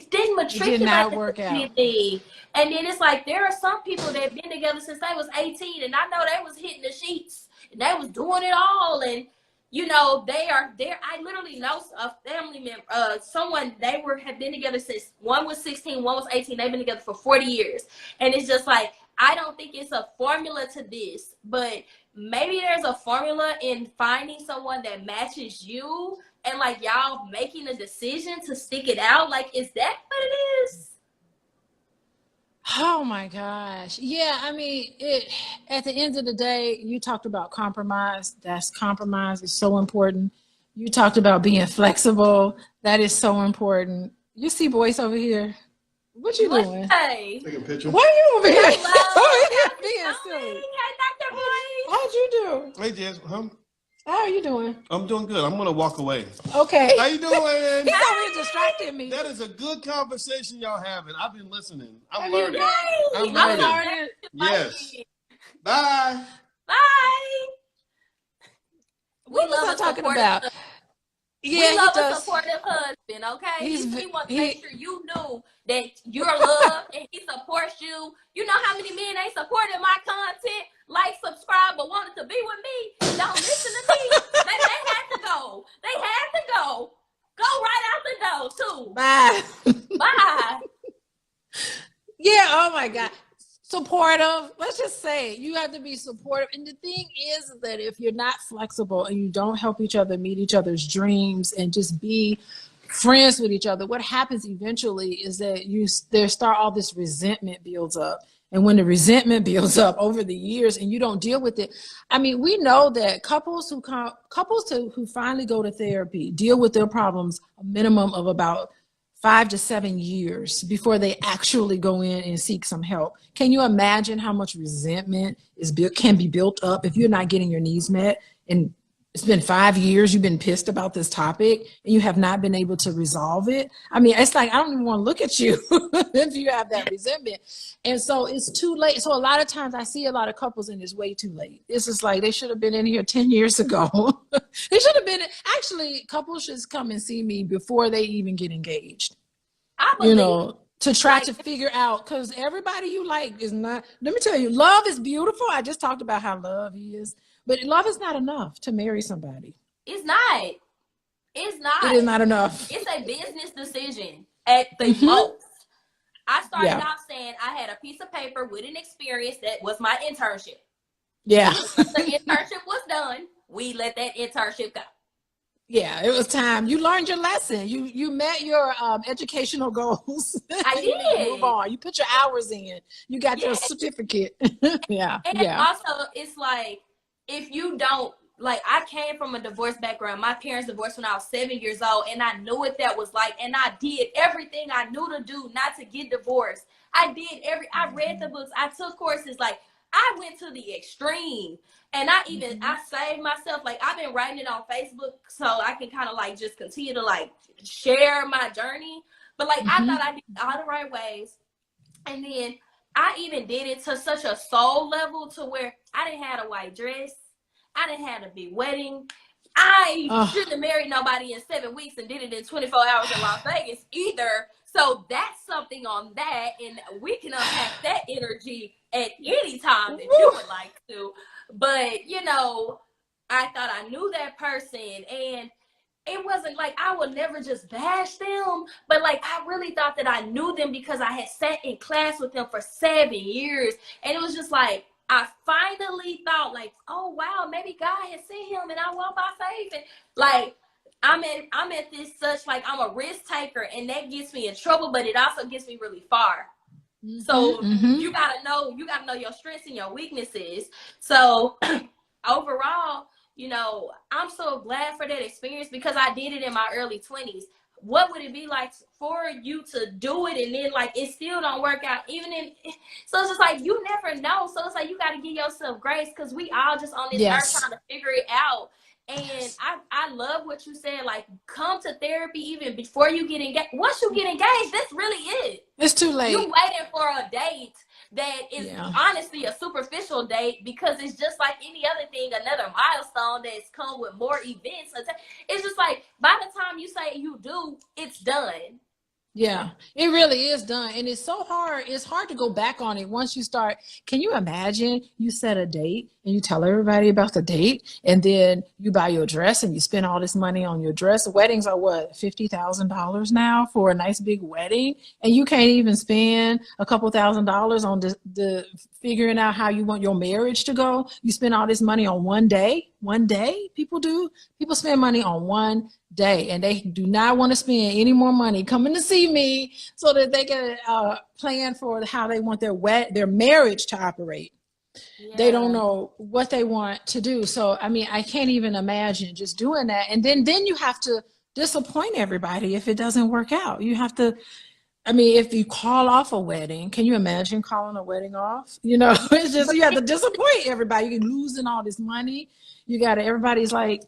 didn't matriculate. It did not work out. And then it's like, there are some people that have been together since they was 18, and I know they was hitting the sheets and they was doing it all, and you know, I literally know a family member, someone, have been together since one was 16, one was 18. They've been together for 40 years. And it's just like, I don't think it's a formula to this, but maybe there's a formula in finding someone that matches you, and like, y'all making a decision to stick it out. Like, is that what it is? Oh my gosh. Yeah, I mean, at the end of the day, you talked about compromise. Compromise is so important. You talked about being flexible. That is so important. You see Boyce over here. What you doing? Hey. Take a picture. Why are you over here? Hello. Being silly. Hey, Dr. Boyce. How'd you do? Hey, Jess. How are you doing? I'm doing good. I'm gonna walk away. Okay. How you doing? He's over here distracting me. That is a good conversation y'all having. I've been listening. I'm learning. Yes. Bye. Bye. What was I talking about? Yeah, we love a supportive husband, okay? He wants to make sure you know that you're loved and he supports you. You know how many men ain't supporting my content? like, subscribe, but wanted to be with me, don't listen to me. They had to go. They had to go. Go right out the door too. Bye. Bye. Yeah, oh my God. Supportive. Let's just say you have to be supportive. And the thing is that if you're not flexible and you don't help each other meet each other's dreams and just be friends with each other, what happens eventually is that all this resentment builds up. And when the resentment builds up over the years and you don't deal with it, I mean, we know that couples who finally go to therapy deal with their problems a minimum of about 5 to 7 years before they actually go in and seek some help. Can you imagine how much resentment can be built up if you're not getting your needs met? And it's been 5 years, you've been pissed about this topic and you have not been able to resolve it. I mean, it's like, I don't even want to look at you if you have that resentment. And so it's too late. So a lot of times I see a lot of couples and it's way too late. It's just like, they should have been in here 10 years ago. They should have been, actually, couples should come and see me before they even get engaged. I believe, to try to figure out, because everybody you like is not, let me tell you, love is beautiful. I just talked about how love is, but love is not enough to marry somebody. It's not. It's not. It is not enough. It's a business decision at the most. I started off saying I had a piece of paper with an experience that was my internship. Yeah. The internship was done. We let that internship go. Yeah, it was time. You learned your lesson. You met your educational goals. I did. Move on. You put your hours in. You got your certificate. Yeah. And also, it's like, if you don't, like, I came from a divorce background. My parents divorced when I was 7 years old, and I knew what that was like. And I did everything I knew to do not to get divorced. I read the books. I took courses. Like, I went to the extreme. And I saved myself. Like, I've been writing it on Facebook so I can kind of like just continue to like share my journey. But like, I thought I did all the right ways. And then I even did it to such a soul level to where I didn't have a white dress. I didn't have a big wedding. I shouldn't have married nobody in 7 weeks and did it in 24 hours in Las Vegas either. So that's something on that. And we can unpack that energy at any time that you would like to. But, you know, I thought I knew that person, and it wasn't like I would never just bash them, but like I really thought that I knew them because I had sat in class with them for 7 years. And it was just like, I finally thought like, oh, wow, maybe God has sent him and I walk by faith. And like, I'm at this such, like, I'm a risk taker, and that gets me in trouble, but it also gets me really far. So you gotta know your strengths and your weaknesses. So overall, you know, I'm so glad for that experience because I did it in my early 20s. What would it be like for you to do it and then like it still don't work out? So it's just like you never know. So it's like you got to give yourself grace because we all just on this earth trying to figure it out. And I love what you said, like, come to therapy even before you get engaged. Once you get engaged, that's really it. It's too late. You're waiting for a date that is honestly a superficial date because it's just like any other thing, another milestone that's come with more events. It's just like by the time you say you do, it's done. Yeah, it really is done. And it's so hard. It's hard to go back on it once you start. Can you imagine you set a date and you tell everybody about the date and then you buy your dress and you spend all this money on your dress? Weddings are what, $50,000 now for a nice big wedding? And you can't even spend a couple $1,000s on the figuring out how you want your marriage to go. You spend all this money on one day. People spend money on one day, and they do not want to spend any more money coming to see me so that they can plan for how they want their marriage to operate. Yeah. They don't know what they want to do. So, I mean, I can't even imagine just doing that. And then you have to disappoint everybody if it doesn't work out. You have to, I mean, if you call off a wedding, can you imagine calling a wedding off? You know, it's just, you have to disappoint everybody. You're losing all this money. Everybody's like,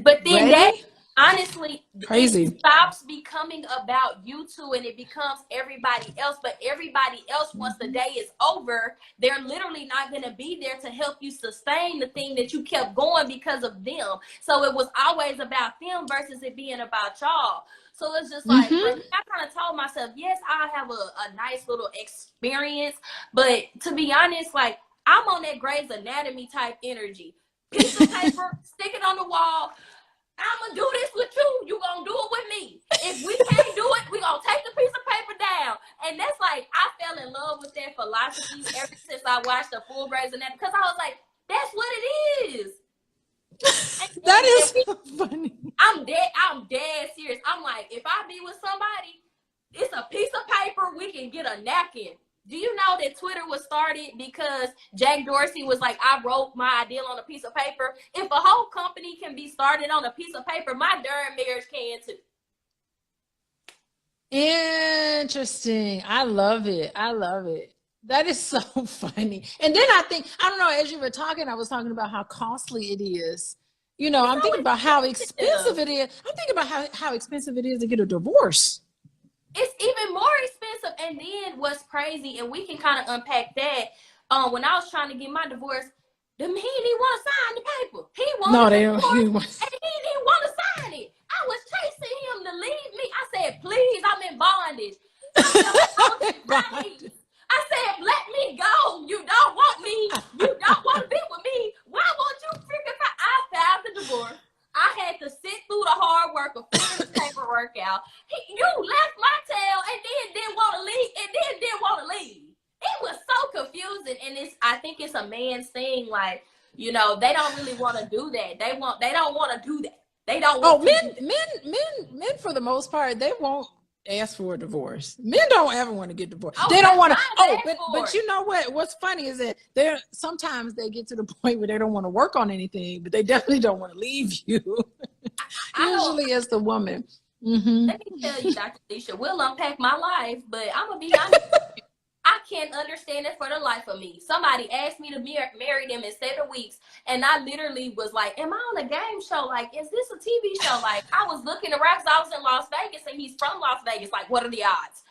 but then that, honestly, crazy. It stops becoming about you two and it becomes everybody else. But everybody else, once the day is over, they're literally not going to be there to help you sustain the thing that you kept going because of them. So it was always about them versus it being about y'all. So it's just like, I kind of told myself, yes, I have a nice little experience. But to be honest, like, I'm on that Grey's Anatomy type energy. Piece of paper, stick it on the wall. I'm gonna do this with you. You gonna do it with me. If we can't do it, we gonna take the piece of paper down. And that's like, I fell in love with that philosophy ever since I watched the full Grey's Anatomy, because I was like, that's what it is. That is funny. I'm dead serious. I'm like, if I be with somebody, it's a piece of paper, we can get a napkin. Do you know that Twitter was started because Jack Dorsey was like, I wrote my ideal on a piece of paper? If a whole company can be started on a piece of paper, my darn marriage can too. Interesting. I love it. I love it. That is so funny. And then I think, I don't know, as you were talking, I was talking about how costly it is. You know, I'm thinking about how expensive it is. I'm thinking about how expensive it is to get a divorce. It's even more expensive. And then what's crazy, and we can kind of unpack that. When I was trying to get my divorce, he didn't want to sign the paper. He wanted and he didn't want to sign it. I was chasing him to leave me. I said, please, I'm in bondage. I said, let me go. You don't want me. You don't want to be with me. Why won't you freaking I filed the divorce. I had to sit through the hard work of filling the paperwork out. You left my tail and then didn't want to leave and then didn't want to leave. It was so confusing. And I think it's a man's thing. Like, you know, they don't really want to do that. They don't want to do that. They don't want men for the most part, they won't ask for a divorce. Men don't ever want to get divorced. Oh, they don't want to. But you know what? What's funny is that sometimes they get to the point where they don't want to work on anything, but they definitely don't want to leave you. Usually, it's the woman. Mm-hmm. Let me tell you, Dr. Alicia, we'll unpack my life, but I'm gonna be honest. I can't understand it for the life of me. Somebody asked me to marry them in 7 weeks, and I literally was like, am I on a game show? Like, is this a TV show? Like, I was looking around because I was in Las Vegas, and he's from Las Vegas. Like, what are the odds?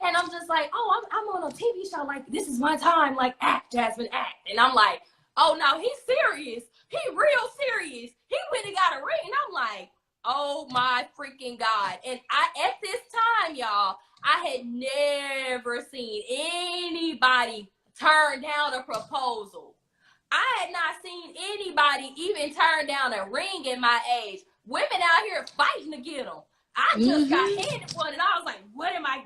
And I'm just like, oh, I'm on a TV show. Like, this is my time. Like, act, Jasmine, act. And I'm like, oh, no, he's serious. He real serious. He went and got a ring. And I'm like, oh, my freaking God. And at this time, y'all, I had never seen anybody turn down a proposal. I had not seen anybody even turn down a ring in my age. Women out here fighting to get them. I just got handed one, and I was like, what am I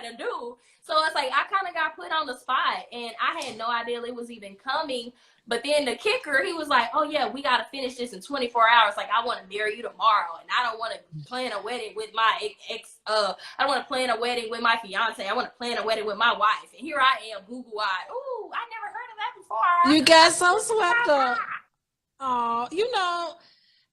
to do? So it's like, I kind of got put on the spot, and I had no idea it was even coming. But then the kicker, he was like, oh, yeah, we got to finish this in 24 hours. Like, I want to marry you tomorrow. And I don't want to plan a wedding with my I don't want to plan a wedding with my fiance. I want to plan a wedding with my wife. And here I am, Google-eyed. Ooh, I never heard of that before. You got so swept up. Oh, you know,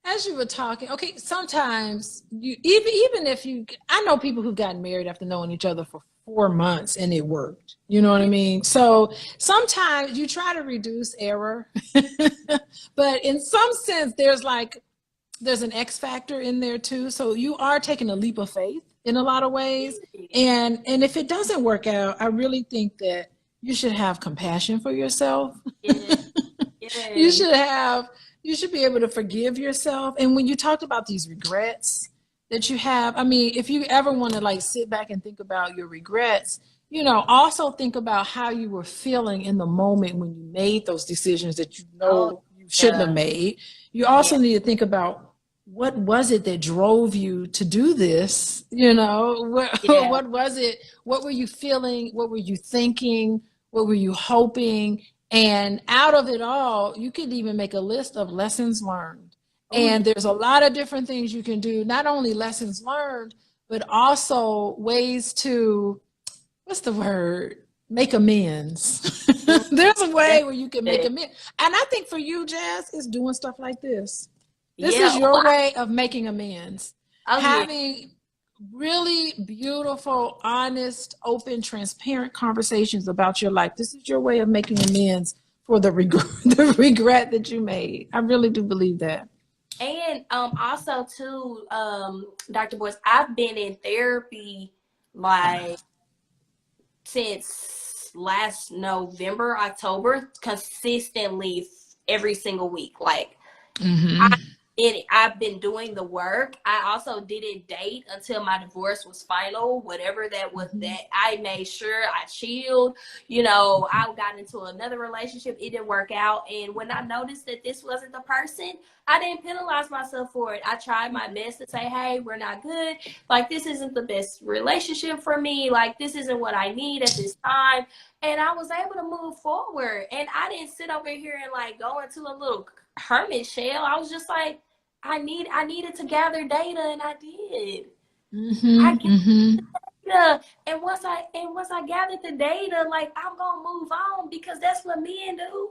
as you were talking, okay, sometimes even if I know people who've gotten married after knowing each other for 4 months and it worked. You know what I mean? So sometimes you try to reduce error, but in some sense, there's an X factor in there too. So you are taking a leap of faith in a lot of ways. And if it doesn't work out, I really think that you should have compassion for yourself. Yeah. You should be able to forgive yourself. And when you talked about these regrets that you have, I mean, if you ever want to like sit back and think about your regrets, you know, also think about how you were feeling in the moment when you made those decisions that you shouldn't have made. You also need to think about what was it that drove you to do this? You know, what was it? What were you feeling? What were you thinking? What were you hoping? And out of it all, you could even make a list of lessons learned. And there's a lot of different things you can do, not only lessons learned, but also ways to, make amends. There's a way where you can make amends. And I think for you, Jazz, is doing stuff like this. This is your way of making amends. Having really beautiful, honest, open, transparent conversations about your life. This is your way of making amends for the regret that you made. I really do believe that. And also too, Dr. Boyce, I've been in therapy like since last October, consistently every single week. Like I've been doing the work. I also didn't date until my divorce was final, whatever that was. That I made sure I chilled. You know, I got into another relationship. It didn't work out. And when I noticed that this wasn't the person, I didn't penalize myself for it. I tried my best to say, hey, we're not good. Like, this isn't the best relationship for me. Like, this isn't what I need at this time. And I was able to move forward. And I didn't sit over here and like go into a little hermit shell. I was just like, I needed to gather data, and I did. I gathered data, and once I gathered the data, like, I'm gonna move on, because that's what men do.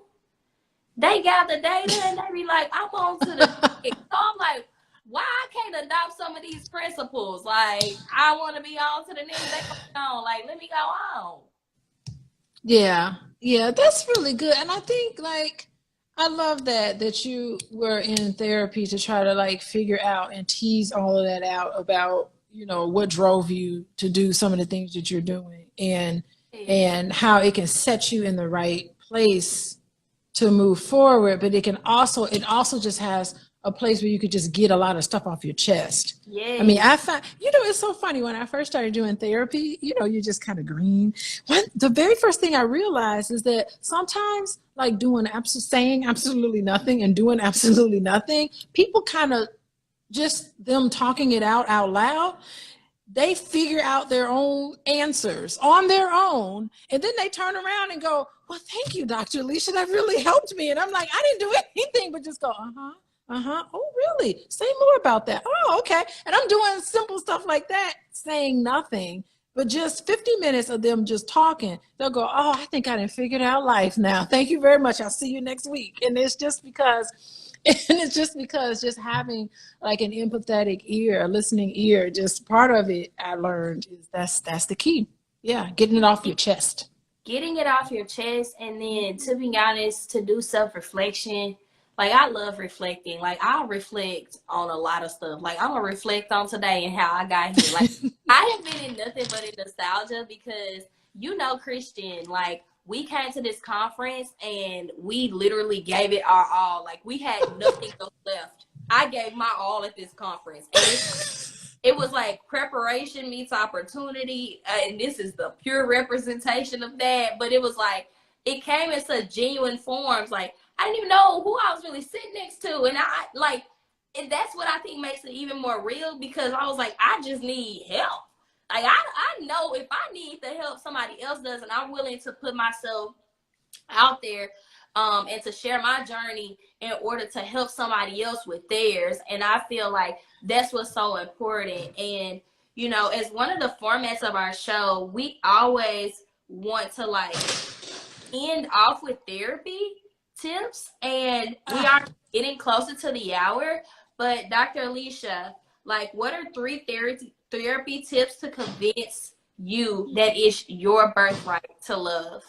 They gather data and they be like, I'm on to the next. So I'm like, why I can't adopt some of these principles? Like, I want to be on to the next. They on, like, let me go on. Yeah, that's really good. And I think, like, I love that you were in therapy to try to like figure out and tease all of that out about, you know, what drove you to do some of the things that you're doing, and how it can set you in the right place to move forward. But it also just has a place where you could just get a lot of stuff off your chest. Yeah. I mean, I find, you know, it's so funny, when I first started doing therapy, you know, you're just kind of green. The very first thing I realized is that sometimes, like, saying absolutely nothing and doing absolutely nothing, people kind of just them talking it out loud, they figure out their own answers on their own. And then they turn around and go, well, thank you, Dr. Alicia, that really helped me. And I'm like, I didn't do anything but just go, oh, really? Say more about that. Oh, okay. And I'm doing simple stuff like that, saying nothing, but just 50 minutes of them just talking. They'll go, oh, I think I done figured out life now. Thank you very much. I'll see you next week. And it's just because just having like an empathetic ear, a listening ear, just part of it, I learned, is that's the key. Yeah. Getting it off your chest. Getting it off your chest. And then, to be honest, to do self-reflection. Like, I love reflecting. Like, I'll reflect on a lot of stuff. Like, I'm going to reflect on today and how I got here. Like, I have been in nothing but in nostalgia, because, you know, Christian, like, we came to this conference and we literally gave it our all. Like, we had nothing else left. I gave my all at this conference. And it was like preparation meets opportunity. And this is the pure representation of that. But it was like, it came in such genuine forms. Like, I didn't even know who I was really sitting next to. And and that's what I think makes it even more real, because I was like, I just need help. Like, I know if I need the help, somebody else does, and I'm willing to put myself out there and to share my journey in order to help somebody else with theirs. And I feel like that's what's so important. And, you know, as one of the formats of our show, we always want to like end off with therapy tips, and we are getting closer to the hour. But Dr. Alicia, like, what are 3 therapy tips to convince you that it's your birthright to love?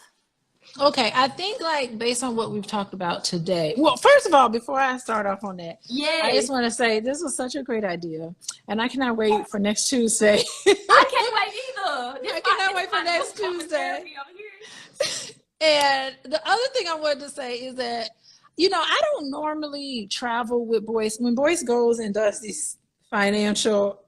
Okay, I think, like, based on what we've talked about today. Well, first of all, before I start off on that, I just want to say this was such a great idea, and I cannot wait for next Tuesday. I can't wait either. I cannot wait for next Tuesday. And the other thing I wanted to say is that, you know, I don't normally travel with Boyce. When Boyce goes and does these financial,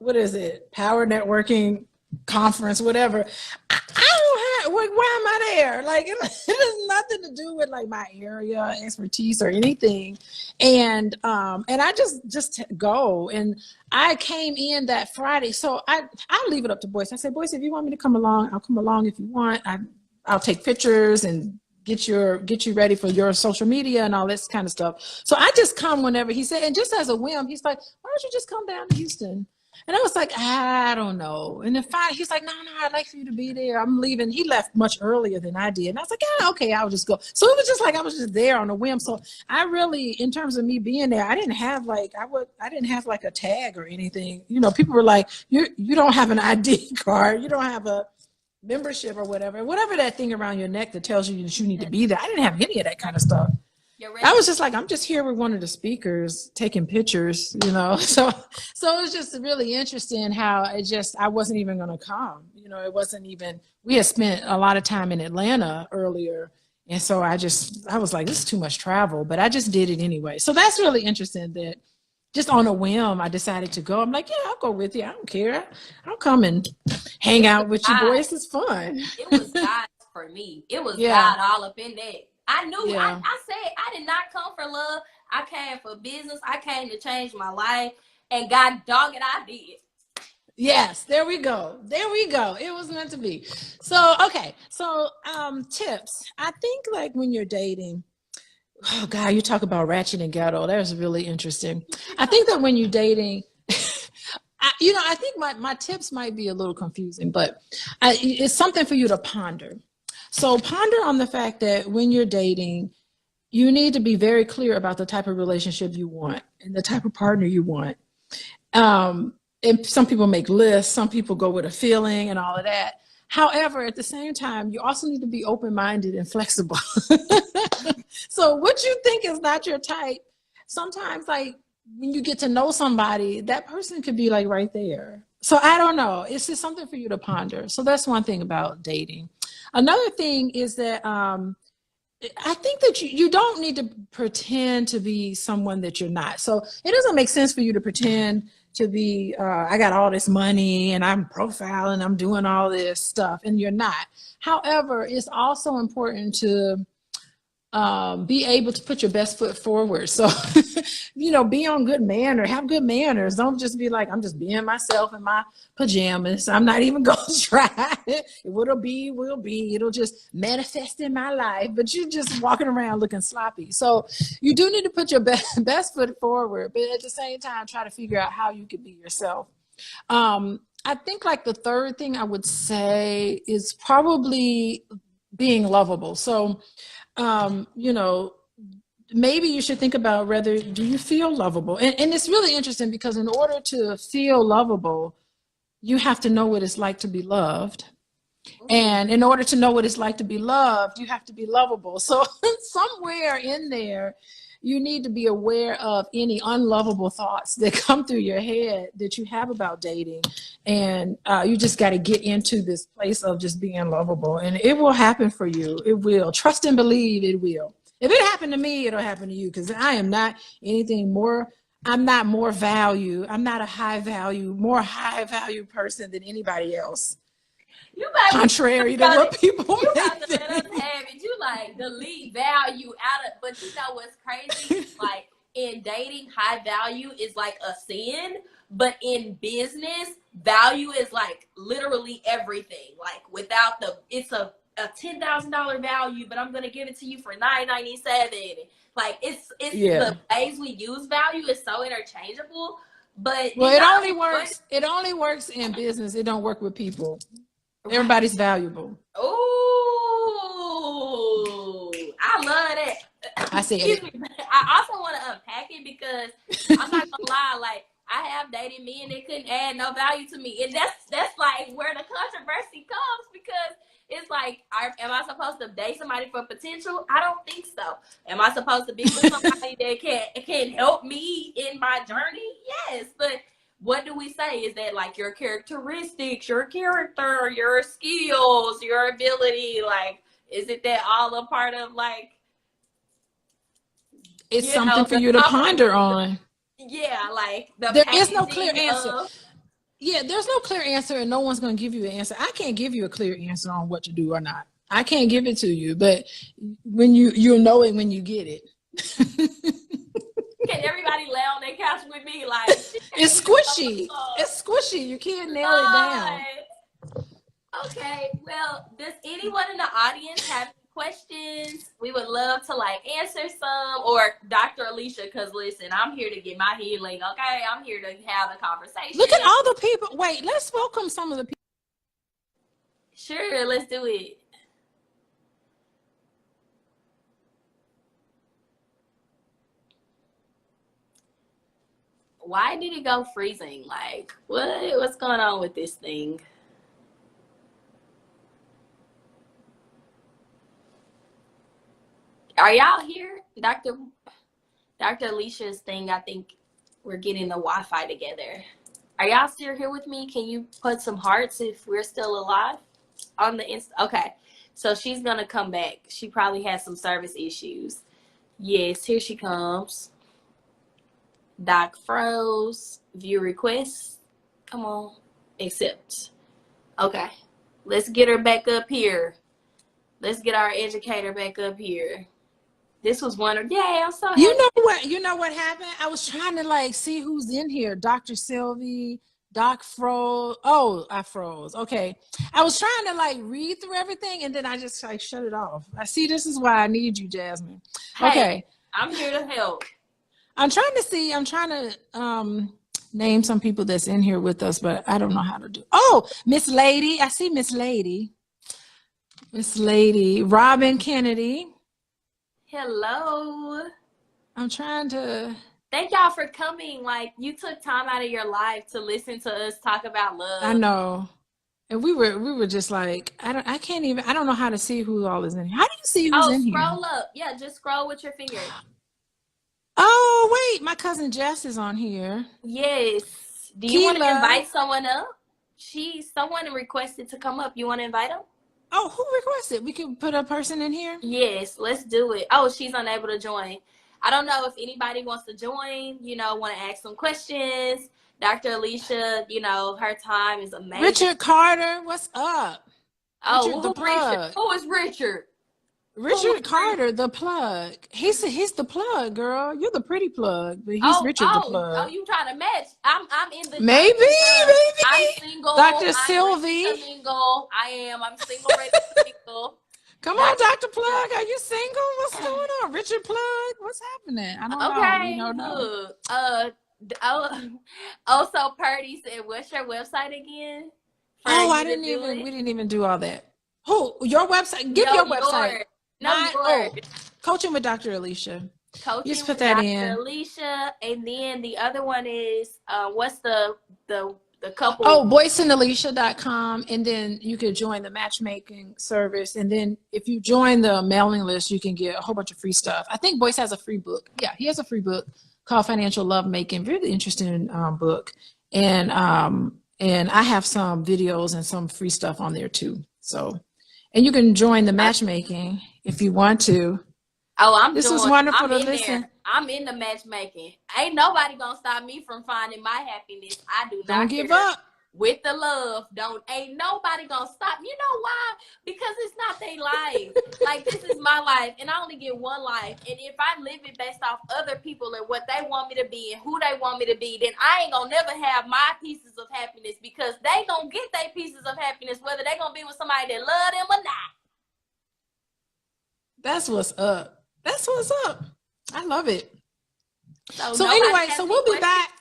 power networking conference, whatever, I don't have, why am I there? Like, it has nothing to do with like my area expertise or anything. And I just go. And I came in that Friday. So I'll leave it up to Boyce. I said, Boyce, if you want me to come along, I'll come along. If you want, I'll take pictures and get you ready for your social media and all this kind of stuff. So I just come whenever he said, and just as a whim, he's like, why don't you just come down to Houston? And I was like, I don't know. And then finally, he's like, no, I'd like for you to be there. I'm leaving. He left much earlier than I did. And I was like, yeah, okay, I'll just go. So it was just like, I was just there on a whim. So I really, in terms of me being there, I didn't have like a tag or anything. You know, people were like, you don't have an ID card. You don't have a membership or whatever that thing around your neck that tells you that you need to be there. I didn't have any of that kind of stuff. I was just like, I'm just here with one of the speakers taking pictures, you know. So it was just really interesting how I wasn't even going to come. You know, it wasn't even, we had spent a lot of time in Atlanta earlier. And so I was like, this is too much travel, but I just did it anyway. So that's really interesting that just on a whim, I decided to go. I'm like, yeah, I'll go with you. I don't care. I'll come and hang out with you boys. It's fun. It was God for me. It was Yeah. God all up in that. I knew. Yeah. I said I did not come for love. I came for business. I came to change my life. And God dog it, I did. Yes, there we go. There we go. It was meant to be. So, okay. So, tips. I think like when you're dating, oh God, you talk about ratchet and ghetto. That was really interesting. I think that when you're dating, I think my tips might be a little confusing, but it's something for you to ponder. So ponder on the fact that when you're dating, you need to be very clear about the type of relationship you want and the type of partner you want. And some people make lists, some people go with a feeling and all of that. However, at the same time, you also need to be open-minded and flexible. So what you think is not your type, sometimes like when you get to know somebody, that person could be like right there. So I don't know. It's just something for you to ponder. So that's one thing about dating. Another thing is that I think that you don't need to pretend to be someone that you're not. So it doesn't make sense for you to pretend to be, I got all this money and I'm profiling, I'm doing all this stuff, and you're not. However, it's also important to be able to put your best foot forward. So, be on good manners, have good manners. Don't just be like, I'm just being myself in my pajamas. I'm not even going to try it. What'll be, will be. It'll just manifest in my life. But you're just walking around looking sloppy. So you do need to put your best foot forward, but at the same time, try to figure out how you could be yourself. I think like the third thing I would say is probably being lovable. So, maybe you should think about whether do you feel lovable? And it's really interesting because in order to feel lovable, you have to know what it's like to be loved. And in order to know what it's like to be loved, you have to be lovable. So somewhere in there, you need to be aware of any unlovable thoughts that come through your head that you have about dating. And you just got to get into this place of just being lovable. And it will happen for you. It will. Trust and believe it will. If it happened to me, it'll happen to you, because I am not anything more. I'm not more value. I'm not a more high value person than anybody else. Contrary to what people you may have to think. let us have it. You like delete value out of, but you know what's crazy? Like in dating, high value is like a sin, but in business, value is like literally everything. Like without it's a $10,000 value, but I'm gonna give it to you for $9.97. Like it's the ways we use value is so interchangeable. But well, it only works. It only works in business. It don't work with people. Everybody's valuable. Oh, I love that. I said it. I also want to unpack it because I'm not gonna lie. Like I have dated men that couldn't add no value to me, and that's like where the controversy comes, because it's like, am I supposed to date somebody for potential? I don't think so. Am I supposed to be with somebody that can help me in my journey? Yes, but what do we say? Is that like your characteristics, your character, your skills, your ability? Like, is it that all a part of like? It's something for you to ponder on. Yeah, like there is no clear answer. Yeah, there's no clear answer, and no one's going to give you an answer. I can't give you a clear answer on what to do or not. I can't give it to you, but when you'll know it when you get it. Can everybody lay on their couch with me? Like it's squishy. It's squishy. You can't nail it down. Okay. Well, does anyone in the audience have questions? We would love to like answer some, or Dr. Alicia, because listen, I'm here to get my healing. Okay, I'm here to have a conversation. Look at all the people. Wait, let's welcome some of the people. Sure, let's do it. Why did it go freezing? Like, what's going on with this thing? Are y'all here? Dr. Alicia's thing, I think we're getting the Wi-Fi together. Are y'all still here with me? Can you put some hearts if we're still alive on the Okay, so she's going to come back. She probably has some service issues. Yes, here she comes. Doc froze. View request. Come on. Accept. Okay. Let's get her back up here. Let's get our educator back up here. This was one of, yay, I'm so happy. You know what happened? I was trying to like see who's in here. Dr. Sylvie, Doc froze. Oh, I froze. Okay. I was trying to like read through everything and then I just like shut it off. I see, this is why I need you, Jasmine. Hey, okay. I'm here to help. I'm trying to name some people that's in here with us, but I don't know how to do. Oh, Miss Lady. I see Miss Lady. Miss Lady. Robin Kennedy. Hello. I'm trying to. Thank y'all for coming. Like, you took time out of your life to listen to us talk about love. I know. And we were just like, I don't know how to see who all is in here. How do you see who's in here? Scroll up. Yeah, just scroll with your finger. Oh, wait, my cousin Jess is on here. Yes. Do you want to invite someone up? Someone requested to come up. You want to invite them? Oh, who requested? We can put a person in here? Yes, let's do it. Oh, she's unable to join. I don't know if anybody wants to join, want to ask some questions. Dr. Alicia, her time is amazing. Richard Carter, what's up? Oh, who is Richard? Richard Carter, the plug. He's the plug, girl. You're the pretty plug, but he's Richard the plug. Oh, you trying to match? I'm in the maybe. I'm single. Dr. Sylvie. I'm single. I'm single, ready to single. Come on, Dr. Plug. Are you single? What's going on? Richard Plug? What's happening? I don't know. So Purdy said, what's your website again? We didn't even do all that. Who? Your website? Give your website. Coaching with Dr. Alicia. Coaching just put that in. Dr. Alicia, and then the other one is what's the couple? Oh, boyceandalicia.com, and then you could join the matchmaking service, and then if you join the mailing list, you can get a whole bunch of free stuff. I think Boyce has a free book. Yeah, he has a free book called Financial Lovemaking. Really interesting book, and I have some videos and some free stuff on there too. So, and you can join the matchmaking if you want to. Oh, this was wonderful to listen. There. I'm in the matchmaking. Ain't nobody gonna stop me from finding my happiness. I do not. Don't give up. With the love, ain't nobody gonna stop. You know why? Because it's not their life. Like, this is my life, and I only get one life. And if I live it based off other people and what they want me to be and who they want me to be, then I ain't gonna never have my pieces of happiness, because they gonna get their pieces of happiness whether they gonna be with somebody that love them or not. That's what's up. That's what's up. I love it. So anyway, we'll be back.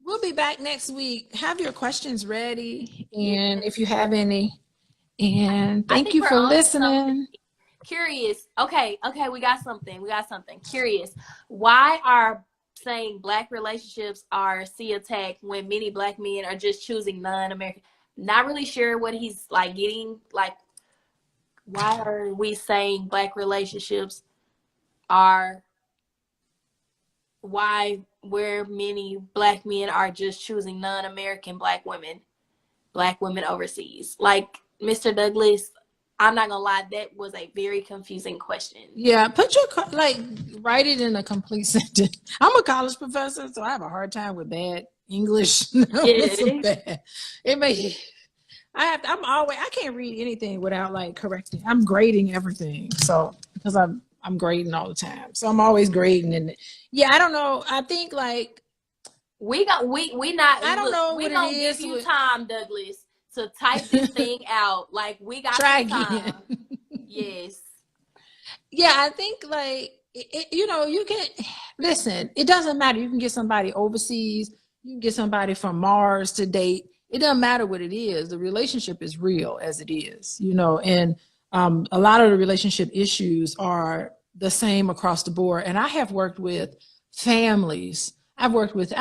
We'll be back next week. Have your questions ready, and if you have any. And thank you for listening. Curious. Okay, we got something. Curious. Why are saying Black relationships are attacked when many Black men are just choosing non-American? Not really sure what he's getting. Why are we saying Black relationships are where many Black men are just choosing non-American Black women overseas? Mr. Douglas, I'm not gonna lie, that was a very confusing question. Yeah, write it in a complete sentence. I'm a college professor, so I have a hard time with bad English. I can't read anything without correcting. I'm grading everything, so because I'm grading all the time, so I'm always grading. And yeah, I don't know. I think we gonna give you time, Douglas, to type this thing out. We got try time. Again. Yes. Yeah, I think you can listen. It doesn't matter. You can get somebody overseas. You can get somebody from Mars to date. It doesn't matter what it is. The relationship is real as it is, and a lot of the relationship issues are the same across the board. And I have worked with families. I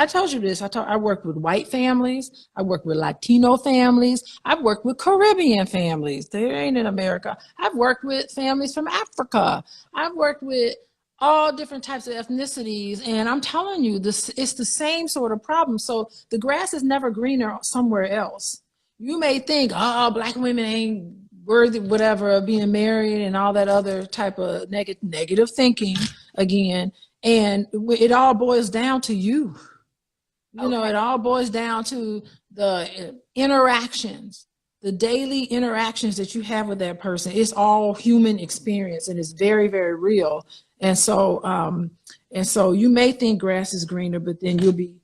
told you this, I worked with white families. I worked with Latino families. I've worked with Caribbean families. They ain't in America. I've worked with families from Africa. I've worked with all different types of ethnicities. And I'm telling you, it's the same sort of problem. So the grass is never greener somewhere else. You may think, Black women ain't worthy, whatever, of being married and all that other type of negative thinking again. And it all boils down to you. You know, Okay. it all boils down to the interactions, the daily interactions that you have with that person. It's all human experience, and it's very, very real. And so you may think grass is greener, but then you'll be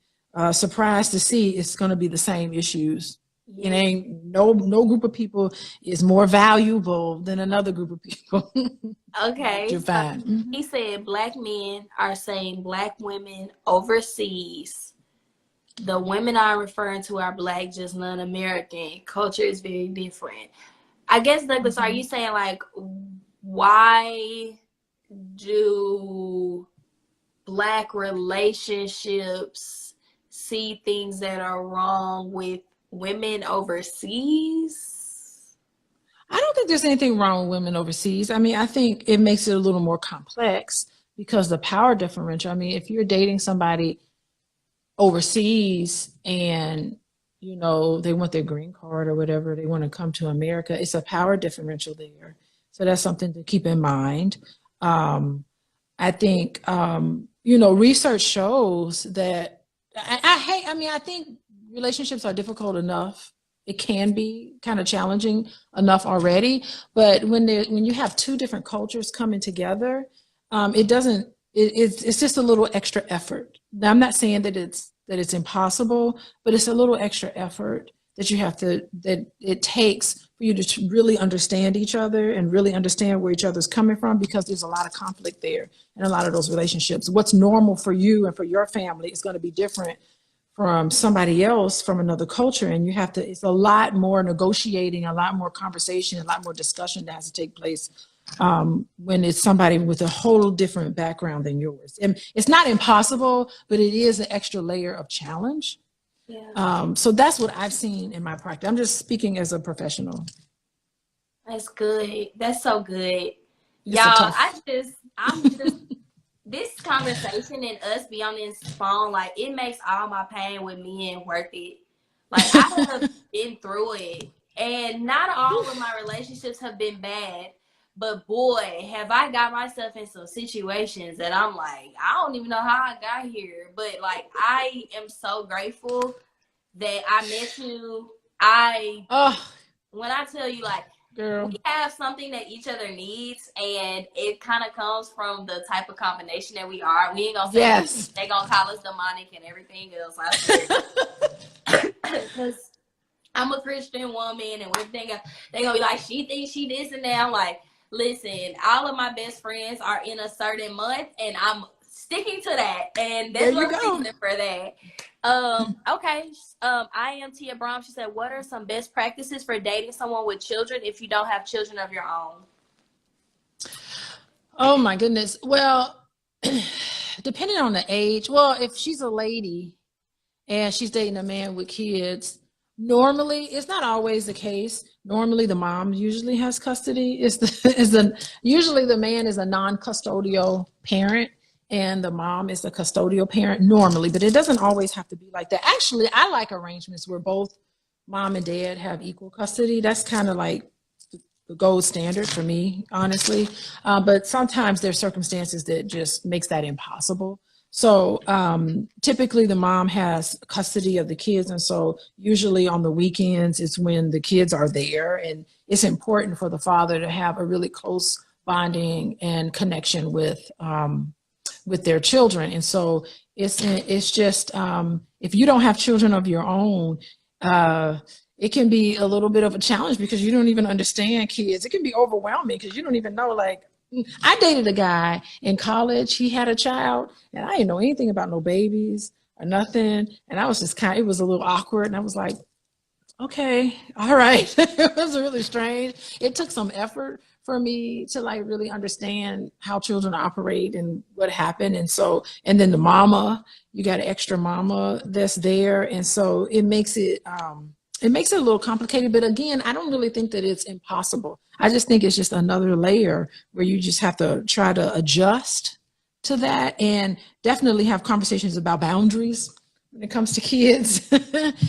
surprised to see it's going to be the same issues. It ain't no group of people is more valuable than another group of people. Okay. You're fine. He said Black men are saying Black women overseas. The women I'm referring to are Black, just non-American. Culture is very different. I guess, Douglas, are you saying, like, why do Black relationships see things that are wrong with women overseas? I don't think there's anything wrong with women overseas. I mean, I think it makes it a little more complex because the power differential. I mean, if you're dating somebody overseas and, you know, they want their green card or whatever, they want to come to America, it's a power differential there. So that's something to keep in mind. I think, you know, research shows that I think relationships are difficult enough. It can be kind of challenging enough already, but when you have two different cultures coming together, it's just a little extra effort. Now, I'm not saying that it's impossible, but it's a little extra effort that it takes for you to really understand each other and really understand where each other's coming from, because there's a lot of conflict there in a lot of those relationships. What's normal for you and for your family is going to be different from somebody else from another culture, and it's a lot more negotiating, a lot more conversation, a lot more discussion that has to take place when it's somebody with a whole different background than yours. And it's not impossible, but it is an extra layer of challenge. Yeah. So that's what I've seen in my practice. I'm just speaking as a professional. That's good. That's so good. Y'all, I'm just this conversation and us be on this phone, like, it makes all my pain with men worth it. Like, I have been through it, and not all of my relationships have been bad, but boy, have I got myself in some situations that I'm like, I don't even know how I got here, but like, I am so grateful that I met you. When I tell you, like, Girl, we have something that each other needs, and it kind of comes from the type of combination that we are. We ain't gonna say they gonna call us demonic and everything else. I swear, because I'm a Christian woman, and everything they gonna be like, she thinks she this and that. I'm like, listen, all of my best friends are in a certain month, and I'm sticking to that, and there's no reason for that. Okay. I am Tia Brom. She said, what are some best practices for dating someone with children if you don't have children of your own? Oh my goodness. Well, depending on the age, well, if she's a lady and she's dating a man with kids, normally, it's not always the case. Normally the mom usually has custody. Usually the man is a non-custodial parent, and the mom is a custodial parent normally, but it doesn't always have to be like that. Actually, I like arrangements where both mom and dad have equal custody. That's kind of like the gold standard for me, honestly. But sometimes there's circumstances that just makes that impossible. So typically the mom has custody of the kids. And so usually on the weekends is when the kids are there. And it's important for the father to have a really close bonding and connection with their children. And so it's just, if you don't have children of your own, it can be a little bit of a challenge because you don't even understand kids. It can be overwhelming because you don't even know, like, I dated a guy in college. He had a child, and I didn't know anything about no babies or nothing. And I was just it was a little awkward. And I was like, okay, all right. It was really strange. It took some effort for me to like really understand how children operate and what happened. And so, and then the mama, you got an extra mama that's there. And so it makes it a little complicated, but again, I don't really think that it's impossible. I just think it's just another layer where you just have to try to adjust to that, and definitely have conversations about boundaries when it comes to kids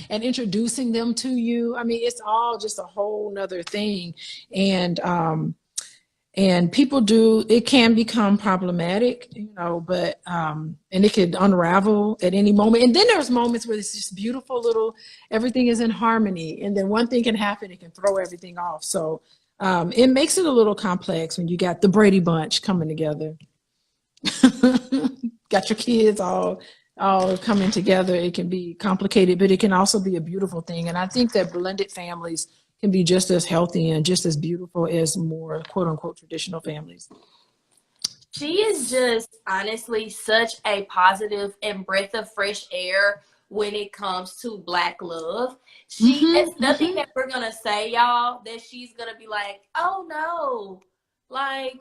and introducing them to you. I mean, it's all just a whole nother thing. And And people it can become problematic, but and it could unravel at any moment. And then there's moments where it's just beautiful everything is in harmony. And then one thing can happen, it can throw everything off. So it makes it a little complex when you got the Brady Bunch coming together. Got your kids all coming together. It can be complicated, but it can also be a beautiful thing. And I think that blended families can be just as healthy and just as beautiful as more quote unquote traditional families. She is just honestly such a positive and breath of fresh air when it comes to Black love. It's nothing that we're gonna say, y'all, that she's gonna be like, oh no, like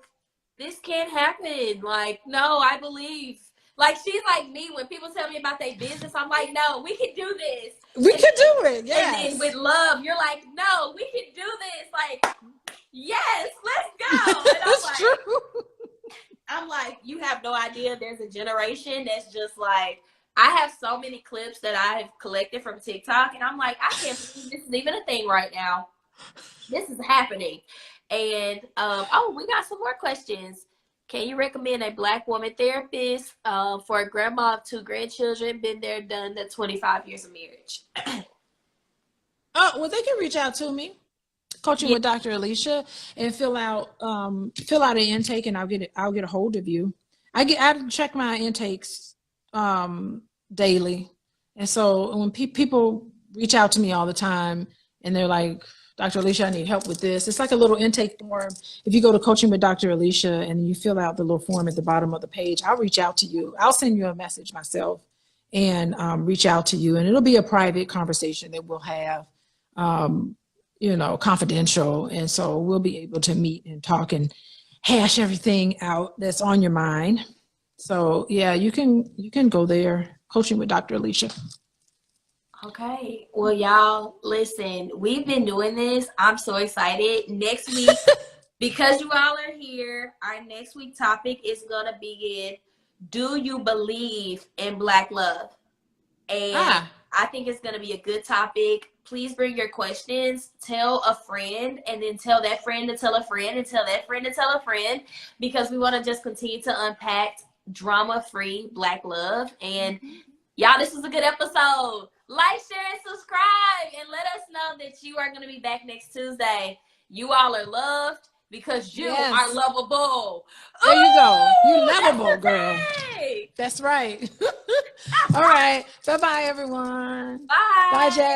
this can't happen. Like, no, I believe. Like, she's like me. When people tell me about their business, I'm like, no, we can do this. We can do it, yes. And then with love, you're like, no, we can do this. Like, yes, let's go. And That's true. I'm like, you have no idea. There's a generation that's just like, I have so many clips that I have collected from TikTok, and I'm like, I can't believe this is even a thing right now. This is happening. And, we got some more questions. Can you recommend a Black woman therapist for a grandma of 2 grandchildren? Been there, done the 25 years of marriage. Well, they can reach out to me, Coaching with Dr. Alicia, and fill out an intake, and I'll get a hold of you. I check my intakes daily, and so when people reach out to me all the time, and they're like, Dr. Alicia, I need help with this. It's like a little intake form. If you go to Coaching with Dr. Alicia and you fill out the little form at the bottom of the page, I'll reach out to you. I'll send you a message myself and reach out to you. And it'll be a private conversation that we'll have, confidential. And so we'll be able to meet and talk and hash everything out that's on your mind. So yeah, you can go there, Coaching with Dr. Alicia. Okay. Well, y'all, listen, we've been doing this. I'm so excited. Next week, because you all are here, our next week topic is going to be do you believe in Black love? And I think it's going to be a good topic. Please bring your questions. Tell a friend, and then tell that friend to tell a friend, and tell that friend to tell a friend, because we want to just continue to unpack drama-free Black love. And y'all, this was a good episode. Like, share, and subscribe, and let us know that you are going to be back next Tuesday. You all are loved because you are lovable. There you go. You lovable, girl. That's right. All right. Bye-bye, everyone. Bye. Bye, Jay.